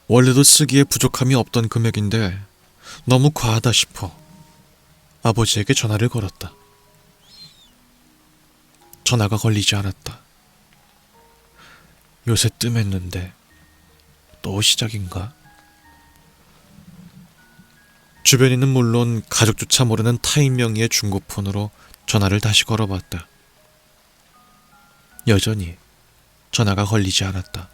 원래도 쓰기에 부족함이 없던 금액인데 너무 과하다 싶어 아버지에게 전화를 걸었다. 전화가 걸리지 않았다. 요새 뜸했는데 또 시작인가? 주변인은 물론 가족조차 모르는 타인 명의의 중고폰으로 전화를 다시 걸어봤다. 여전히 전화가 걸리지 않았다.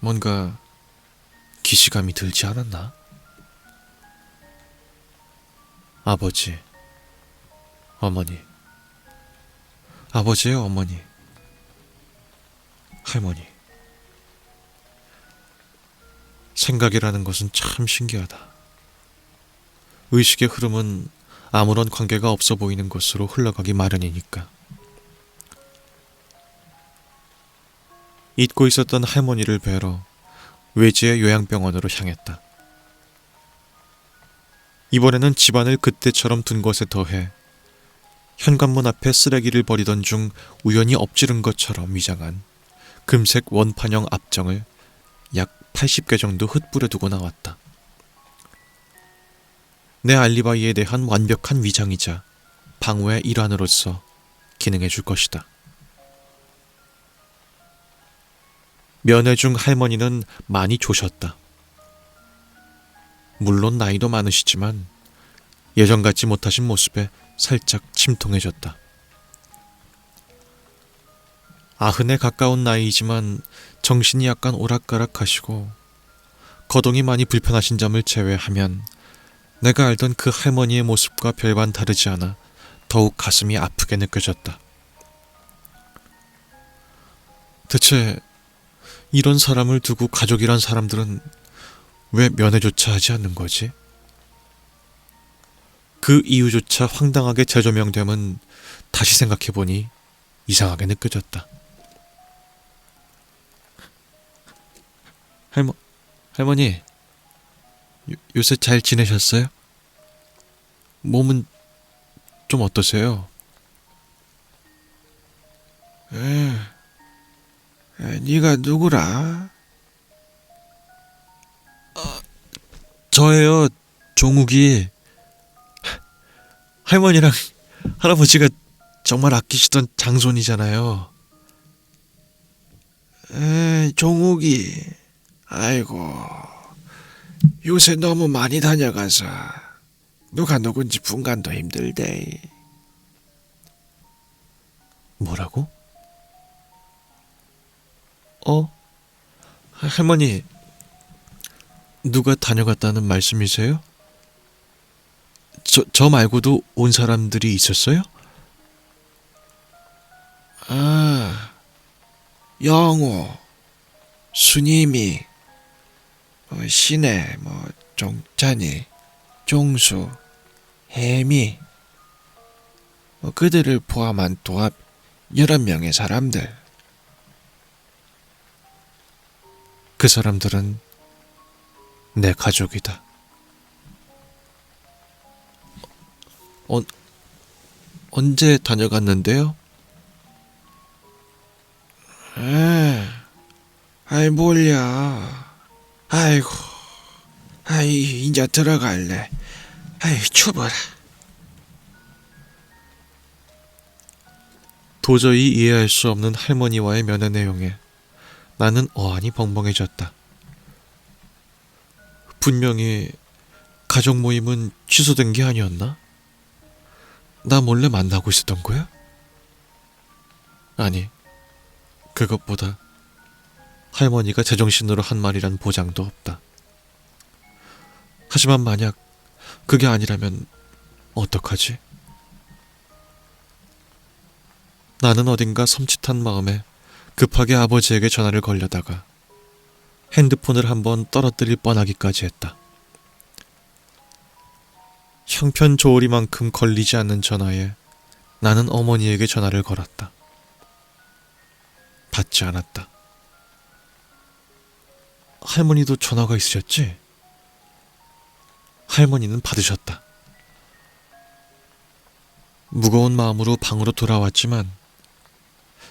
뭔가 기시감이 들지 않았나? 아버지, 어머니, 아버지의 어머니, 할머니. 생각이라는 것은 참 신기하다. 의식의 흐름은 아무런 관계가 없어 보이는 것으로 흘러가기 마련이니까. 잊고 있었던 할머니를 뵈러 외지의 요양병원으로 향했다. 이번에는 집안을 그때처럼 둔 것에 더해 현관문 앞에 쓰레기를 버리던 중 우연히 엎지른 것처럼 위장한 금색 원판형 압정을 약 80개 정도 흩뿌려 두고 나왔다. 내 알리바이에 대한 완벽한 위장이자 방어의 일환으로서 기능해 줄 것이다. 면회 중 할머니는 많이 조셨다. 물론 나이도 많으시지만 예전 같지 못하신 모습에 살짝 침통해졌다. 90에 가까운 나이이지만 정신이 약간 오락가락하시고 거동이 많이 불편하신 점을 제외하면 내가 알던 그 할머니의 모습과 별반 다르지 않아 더욱 가슴이 아프게 느껴졌다. 대체 이런 사람을 두고 가족이란 사람들은 왜 면회조차 하지 않는 거지? 그 이유조차 황당하게 재조명됨은 다시 생각해보니 이상하게 느껴졌다. 할머니, 요새 잘 지내셨어요? 몸은 좀 어떠세요? 네가 누구라? 저예요, 종욱이. 할머니랑 할아버지가 정말 아끼시던 장손이잖아요. 종욱이, 아이고, 요새 너무 많이 다녀가서 누가 누군지 분간도 힘들대. 뭐라고? 할머니, 누가 다녀갔다는 말씀이세요? 저 말고도 온 사람들이 있었어요? 아, 영호, 순임이, 신혜, 종찬이, 종수, 혜미, 그들을 포함한 도합 11명의 사람들. 그 사람들은 내 가족이다. 언제 다녀갔는데요? 아이 몰려. 아이고, 아이 이제 들어갈래. 아이 추워라. 도저히 이해할 수 없는 할머니와의 면회 내용에 나는 어안이 벙벙해졌다. 분명히 가족 모임은 취소된 게 아니었나? 나 몰래 만나고 있었던 거야? 아니, 그것보다 할머니가 제정신으로 한 말이란 보장도 없다. 하지만 만약 그게 아니라면 어떡하지? 나는 어딘가 섬찟한 마음에 급하게 아버지에게 전화를 걸려다가 핸드폰을 한번 떨어뜨릴 뻔하기까지 했다. 형편 좋으리만큼 걸리지 않는 전화에 나는 어머니에게 전화를 걸었다. 받지 않았다. 할머니도 전화가 있으셨지? 할머니는 받으셨다. 무거운 마음으로 방으로 돌아왔지만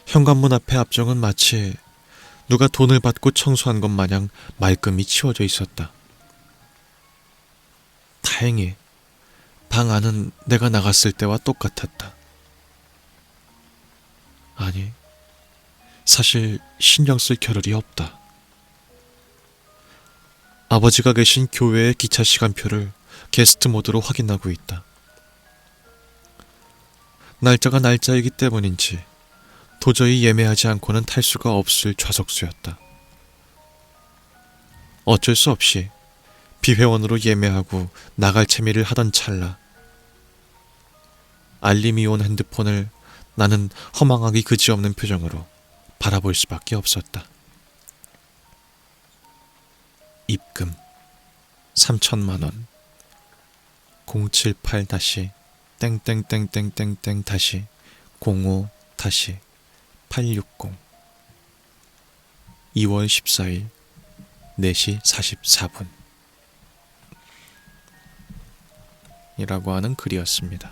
현관문 앞에 앞정은 마치 누가 돈을 받고 청소한 것 마냥 말끔히 치워져 있었다. 다행히 방 안은 내가 나갔을 때와 똑같았다. 아니, 사실 신경 쓸 겨를이 없다. 아버지가 계신 교회의 기차 시간표를 게스트 모드로 확인하고 있다. 날짜가 날짜이기 때문인지 도저히 예매하지 않고는 탈 수가 없을 좌석수였다. 어쩔 수 없이 비회원으로 예매하고 나갈 채미를 하던 찰나 알림이 온 핸드폰을 나는 허망하기 그지없는 표정으로 바라볼 수밖에 없었다. 입금 3,000만 원 078-땡땡땡땡땡땡-05-860 2월 14일 4시 44분 이라고 하는 글이었습니다.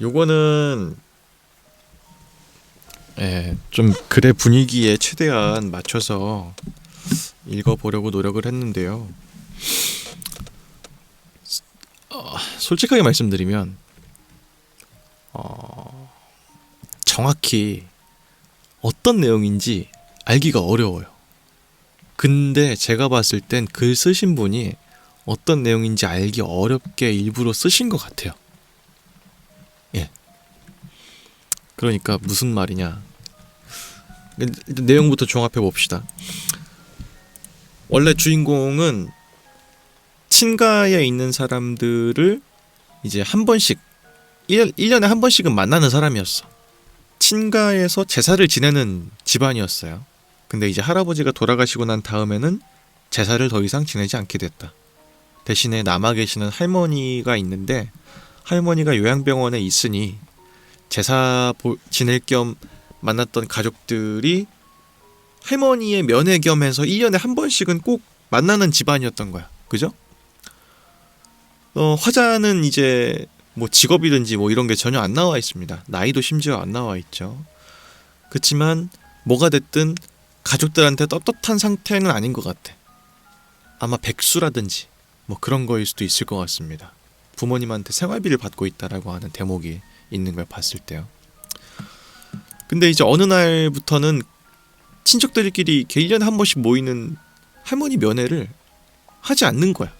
요거는 좀 글의 분위기에 최대한 맞춰서 읽어보려고 노력을 했는데요. 솔직하게 말씀드리면 정확히 어떤 내용인지 알기가 어려워요. 근데 제가 봤을 땐 글 쓰신 분이 어떤 내용인지 알기 어렵게 일부러 쓰신 것 같아요. 예. 그러니까 무슨 말이냐. 일단 내용부터 종합해 봅시다. 원래 주인공은 친가에 있는 사람들을 이제 한 번씩 1년에 한 번씩은 만나는 사람이었어. 친가에서 제사를 지내는 집안이었어요. 근데 이제 할아버지가 돌아가시고 난 다음에는 제사를 더 이상 지내지 않게 됐다. 대신에 남아 계시는 할머니가 있는데 할머니가 요양병원에 있으니 제사 지낼 겸 만났던 가족들이 할머니의 면회 겸해서 1년에 한 번씩은 꼭 만나는 집안이었던 거야. 그죠? 화자는 이제 뭐 직업이든지 뭐 이런 게 전혀 안 나와 있습니다. 나이도 심지어 안 나와 있죠. 그치만 뭐가 됐든 가족들한테 떳떳한 상태는 아닌 것 같아. 아마 백수라든지 뭐 그런 거일 수도 있을 것 같습니다. 부모님한테 생활비를 받고 있다라고 하는 대목이 있는 걸 봤을 때요. 근데 이제 어느 날부터는 친척들끼리 이렇게 1년에 한 번씩 모이는 할머니 면회를 하지 않는 거야.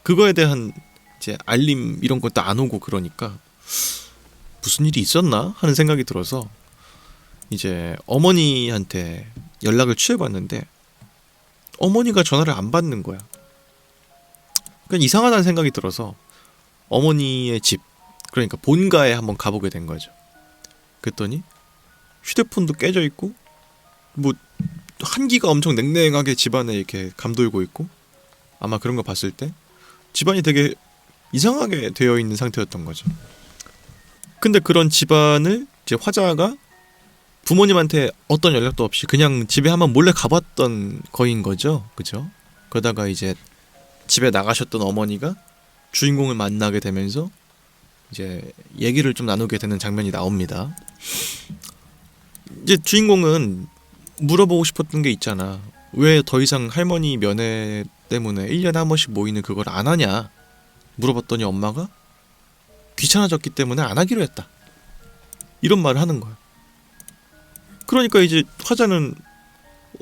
그거에 대한 이제 알림 이런 것도 안 오고 그러니까 무슨 일이 있었나 하는 생각이 들어서 이제 어머니한테 연락을 취해봤는데 어머니가 전화를 안 받는 거야. 그러니까 이상하다는 생각이 들어서 어머니의 집, 그러니까 본가에 한번 가보게 된 거죠. 그랬더니 휴대폰도 깨져 있고 뭐 한기가 엄청 냉랭하게 집안에 이렇게 감돌고 있고, 아마 그런 거 봤을 때 집안이 되게 이상하게 되어 있는 상태였던 거죠. 근데 그런 집안을 이제 화자가 부모님한테 어떤 연락도 없이 그냥 집에 한번 몰래 가봤던 거인 거죠. 그죠? 그러다가 이제 집에 나가셨던 어머니가 주인공을 만나게 되면서 이제 얘기를 좀 나누게 되는 장면이 나옵니다. 이제 주인공은 물어보고 싶었던 게 있잖아. 왜 더 이상 할머니 면회 때문에 1년에 한 번씩 모이는 그걸 안 하냐 물어봤더니 엄마가 귀찮아졌기 때문에 안 하기로 했다, 이런 말을 하는 거야. 그러니까 이제 화자는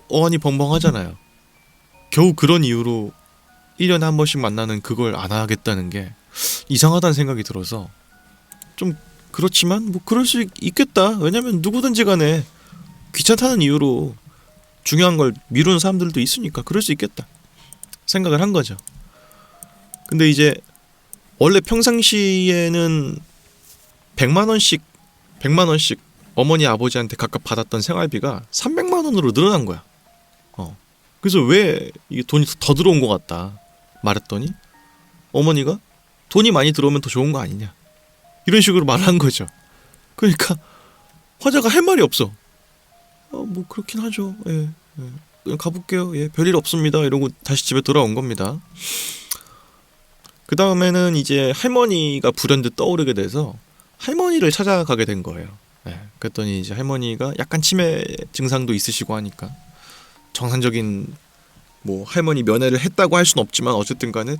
어안이 벙벙하잖아요. 겨우 그런 이유로 1년에 한 번씩 만나는 그걸 안 하겠다는 게 이상하다는 생각이 들어서, 좀 그렇지만 뭐 그럴 수 있겠다. 왜냐면 누구든지 간에 귀찮다는 이유로 중요한 걸 미루는 사람들도 있으니까 그럴 수 있겠다 생각을 한 거죠. 근데 이제 원래 평상시에는 100만 원씩 어머니 아버지한테 각각 받았던 생활비가 300만 원으로 늘어난 거야. 그래서 왜 이게 돈이 더 들어온 것 같다 말했더니 어머니가 돈이 많이 들어오면 더 좋은 거 아니냐, 이런 식으로 말한 거죠. 그러니까 화자가 할 말이 없어. 뭐 그렇긴 하죠. 예, 그냥 가볼게요. 예, 별일 없습니다. 이러고 다시 집에 돌아온 겁니다. 그 다음에는 이제 할머니가 불현듯 떠오르게 돼서 할머니를 찾아가게 된 거예요. 예, 그랬더니 이제 할머니가 약간 치매 증상도 있으시고 하니까 정상적인 뭐 할머니 면회를 했다고 할 수는 없지만 어쨌든 간에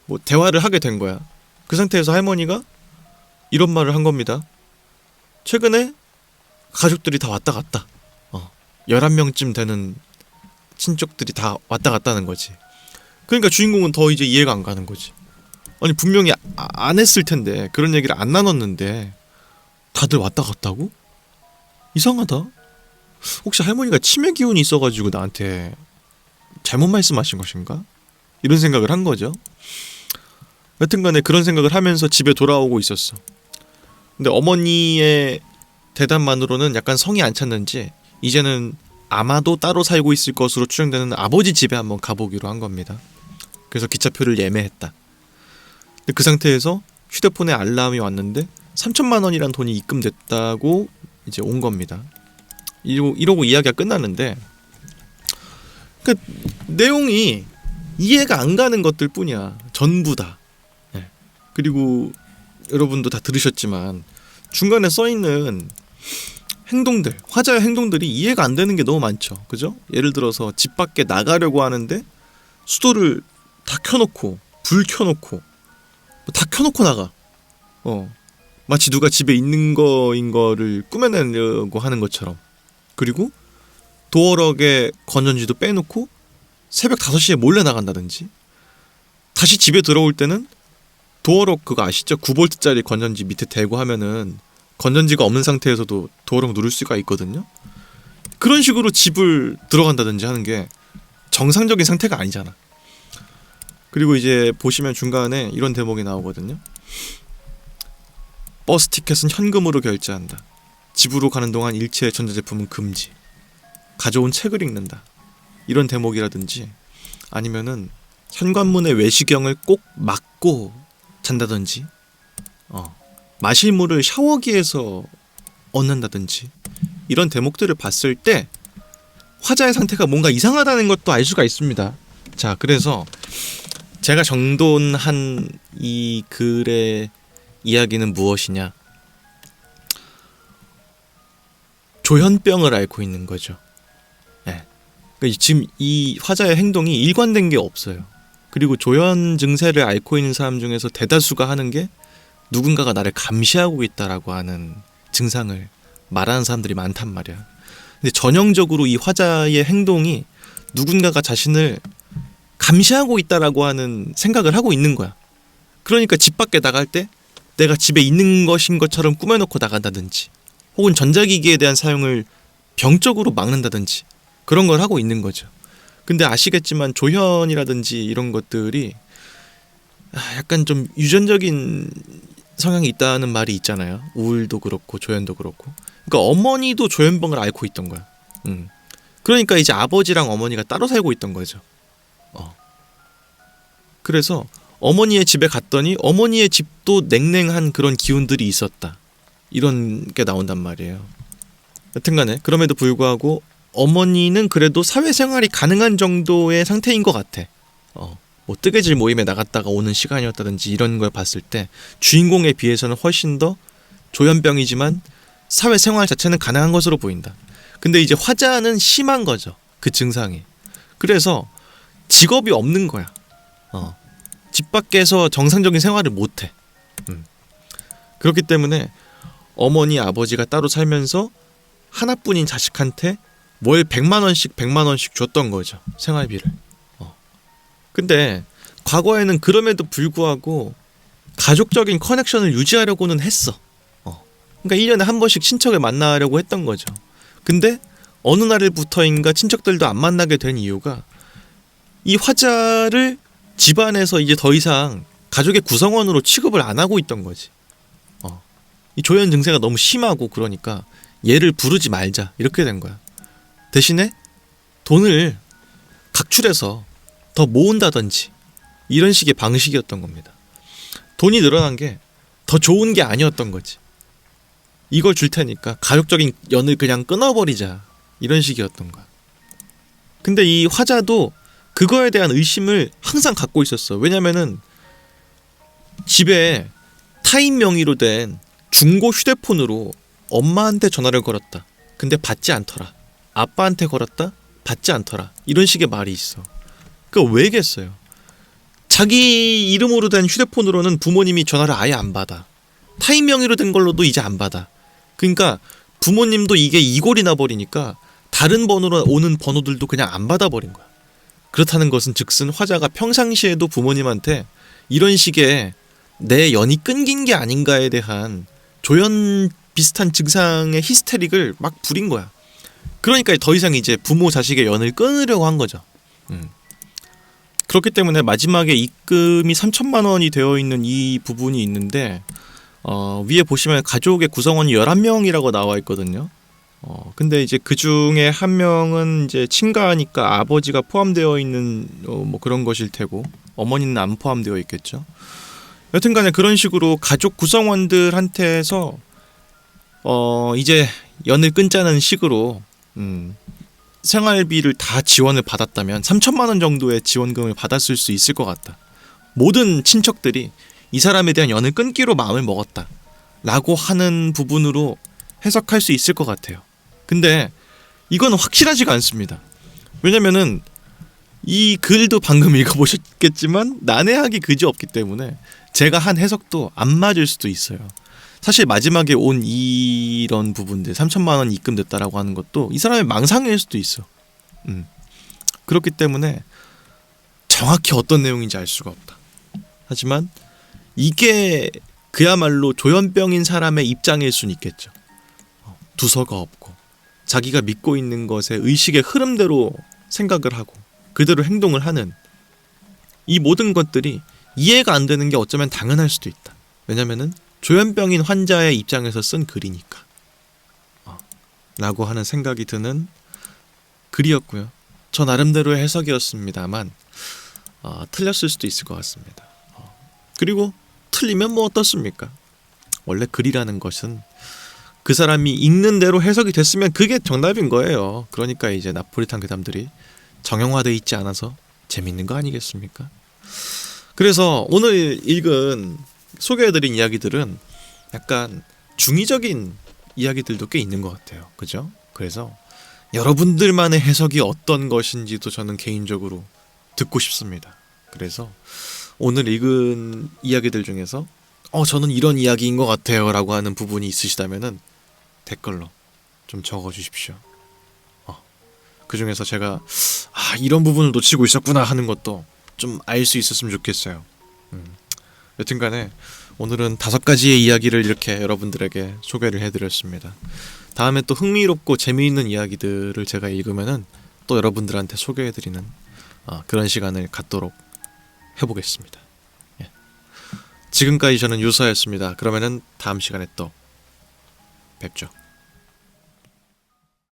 뭐 대화를 하게 된 거야. 그 상태에서 할머니가 이런 말을 한 겁니다. 최근에 가족들이 다 왔다 갔다. 11명쯤 되는 친척들이 다 왔다 갔다는 거지. 그러니까 주인공은 더 이제 이해가 안 가는 거지. 아니 분명히 안 했을 텐데, 그런 얘기를 안 나눴는데 다들 왔다 갔다고? 이상하다. 혹시 할머니가 치매 기운이 있어가지고 나한테 잘못 말씀하신 것인가? 이런 생각을 한 거죠. 여튼간에 그런 생각을 하면서 집에 돌아오고 있었어. 근데 어머니의 대답만으로는 약간 성이 안 찼는지 이제는 아마도 따로 살고 있을 것으로 추정되는 아버지 집에 한번 가보기로 한 겁니다. 그래서 기차표를 예매했다. 근데 그 상태에서 휴대폰에 알람이 왔는데 3천만 원이란 돈이 입금됐다고 이제 온 겁니다. 이러고 이야기가 끝나는데, 그 내용이 이해가 안 가는 것들 뿐이야. 전부 다. 네. 그리고 여러분도 다 들으셨지만 중간에 써있는 행동들, 화자의 행동들이 이해가 안 되는 게 너무 많죠. 그죠? 예를 들어서 집 밖에 나가려고 하는데 수도를 다 켜놓고 불 켜놓고 다 켜놓고 나가. 마치 누가 집에 있는 거인 거를 꾸며내려고 하는 것처럼. 그리고 도어럭에 건전지도 빼놓고 새벽 5시에 몰래 나간다든지, 다시 집에 들어올 때는 도어럭 그거 아시죠? 9V짜리 건전지 밑에 대고 하면은 건전지가 없는 상태에서도 도어럭 누를 수가 있거든요. 그런 식으로 집을 들어간다든지 하는 게 정상적인 상태가 아니잖아. 그리고 이제 보시면 중간에 이런 대목이 나오거든요. 버스 티켓은 현금으로 결제한다. 집으로 가는 동안 일체 전자제품은 금지. 가져온 책을 읽는다. 이런 대목이라든지, 아니면은 현관문의 외시경을 꼭 막고 잔다든지, 마실 물을 샤워기에서 얻는다든지, 이런 대목들을 봤을 때 화자의 상태가 뭔가 이상하다는 것도 알 수가 있습니다. 자, 그래서 제가 정돈한 이 글의 이야기는 무엇이냐? 조현병을 앓고 있는 거죠. 네. 그러니까 지금 이 화자의 행동이 일관된 게 없어요. 그리고 조현 증세를 앓고 있는 사람 중에서 대다수가 하는 게 누군가가 나를 감시하고 있다라고 하는 증상을 말하는 사람들이 많단 말이야. 근데 전형적으로 이 화자의 행동이 누군가가 자신을 감시하고 있다라고 하는 생각을 하고 있는 거야. 그러니까 집 밖에 나갈 때 내가 집에 있는 것인 것처럼 꾸며놓고 나간다든지, 혹은 전자기기에 대한 사용을 병적으로 막는다든지 그런 걸 하고 있는 거죠. 근데 아시겠지만 조현이라든지 이런 것들이 약간 좀 유전적인 성향이 있다는 말이 있잖아요. 우울도 그렇고 조현도 그렇고. 그러니까 어머니도 조현병을 앓고 있던 거야. 그러니까 이제 아버지랑 어머니가 따로 살고 있던 거죠. 그래서 어머니의 집에 갔더니 어머니의 집도 냉랭한 그런 기운들이 있었다. 이런 게 나온단 말이에요. 여튼간에 그럼에도 불구하고 어머니는 그래도 사회생활이 가능한 정도의 상태인 것 같아. 뭐 뜨개질 모임에 나갔다가 오는 시간이었다든지 이런 걸 봤을 때 주인공에 비해서는 훨씬 더 조현병이지만 사회생활 자체는 가능한 것으로 보인다. 근데 이제 화자는 심한 거죠. 그 증상이. 그래서 직업이 없는 거야. 집 밖에서 정상적인 생활을 못해. 그렇기 때문에 어머니 아버지가 따로 살면서 하나뿐인 자식한테 월 100만 원씩 줬던 거죠. 생활비를. 근데 과거에는 그럼에도 불구하고 가족적인 커넥션을 유지하려고는 했어. 그러니까 1년에 한 번씩 친척을 만나려고 했던 거죠. 근데 어느 날부터인가 친척들도 안 만나게 된 이유가 이 화자를 집안에서 이제 더 이상 가족의 구성원으로 취급을 안 하고 있던 거지. 이 조현 증세가 너무 심하고 그러니까 얘를 부르지 말자 이렇게 된 거야. 대신에 돈을 각출해서 더 모은다든지 이런 식의 방식이었던 겁니다. 돈이 늘어난 게 더 좋은 게 아니었던 거지. 이걸 줄 테니까 가족적인 연을 그냥 끊어버리자 이런 식이었던 거야. 근데 이 화자도 그거에 대한 의심을 항상 갖고 있었어. 왜냐면은 집에 타인 명의로 된 중고 휴대폰으로 엄마한테 전화를 걸었다. 근데 받지 않더라. 아빠한테 걸었다. 받지 않더라. 이런 식의 말이 있어. 그거 왜겠어요? 자기 이름으로 된 휴대폰으로는 부모님이 전화를 아예 안 받아. 타인 명의로 된 걸로도 이제 안 받아. 그러니까 부모님도 이게 이골이 나버리니까 다른 번호로 오는 번호들도 그냥 안 받아버린 거야. 그렇다는 것은 즉슨 화자가 평상시에도 부모님한테 이런 식의 내 연이 끊긴 게 아닌가에 대한 조현 비슷한 증상의 히스테릭을 막 부린 거야. 그러니까 더 이상 이제 부모 자식의 연을 끊으려고 한 거죠. 그렇기 때문에 마지막에 입금이 3천만 원이 되어 있는 이 부분이 있는데 위에 보시면 가족의 구성원이 11명이라고 나와 있거든요. 근데 이제 그 중에 한 명은 이제 친가니까 아버지가 포함되어 있는 뭐 그런 것일 테고 어머니는 안 포함되어 있겠죠. 여튼간에 그런 식으로 가족 구성원들한테서 이제 연을 끊자는 식으로 생활비를 다 지원을 받았다면 3천만 원 정도의 지원금을 받았을 수 있을 것 같다. 모든 친척들이 이 사람에 대한 연을 끊기로 마음을 먹었다 라고 하는 부분으로 해석할 수 있을 것 같아요. 근데 이건 확실하지가 않습니다. 왜냐면은 이 글도 방금 읽어보셨겠지만 난해하기 그지없기 때문에 제가 한 해석도 안 맞을 수도 있어요. 사실 마지막에 온 이런 부분들 3천만 원 입금됐다라고 하는 것도 이 사람의 망상일 수도 있어. 그렇기 때문에 정확히 어떤 내용인지 알 수가 없다. 하지만 이게 그야말로 조현병인 사람의 입장일 수는 있겠죠. 두서가 없고 자기가 믿고 있는 것에 의식의 흐름대로 생각을 하고 그대로 행동을 하는 이 모든 것들이 이해가 안 되는 게 어쩌면 당연할 수도 있다. 왜냐면은 조현병인 환자의 입장에서 쓴 글이니까 라고 하는 생각이 드는 글이었고요. 저 나름대로의 해석이었습니다만 틀렸을 수도 있을 것 같습니다. 그리고 틀리면 뭐 어떻습니까? 원래 글이라는 것은 그 사람이 읽는 대로 해석이 됐으면 그게 정답인 거예요. 그러니까 이제 나폴리탄 괴담들이 정형화되어 있지 않아서 재밌는 거 아니겠습니까? 그래서 오늘 읽은 소개해드린 이야기들은 약간 중의적인 이야기들도 꽤 있는 것 같아요. 그죠? 그래서 여러분들만의 해석이 어떤 것인지도 저는 개인적으로 듣고 싶습니다. 그래서 오늘 읽은 이야기들 중에서 저는 이런 이야기인 것 같아요 라고 하는 부분이 있으시다면은 댓글로 좀 적어주십시오. 그 중에서 제가 이런 부분을 놓치고 있었구나 하는 것도 좀 알 수 있었으면 좋겠어요. 여튼간에 오늘은 5가지의 이야기를 이렇게 여러분들에게 소개를 해드렸습니다. 다음에 또 흥미롭고 재미있는 이야기들을 제가 읽으면은 또 여러분들한테 소개해드리는 그런 시간을 갖도록 해보겠습니다. 예. 지금까지 저는 유서였습니다. 그러면은 다음 시간에 또 뵙죠.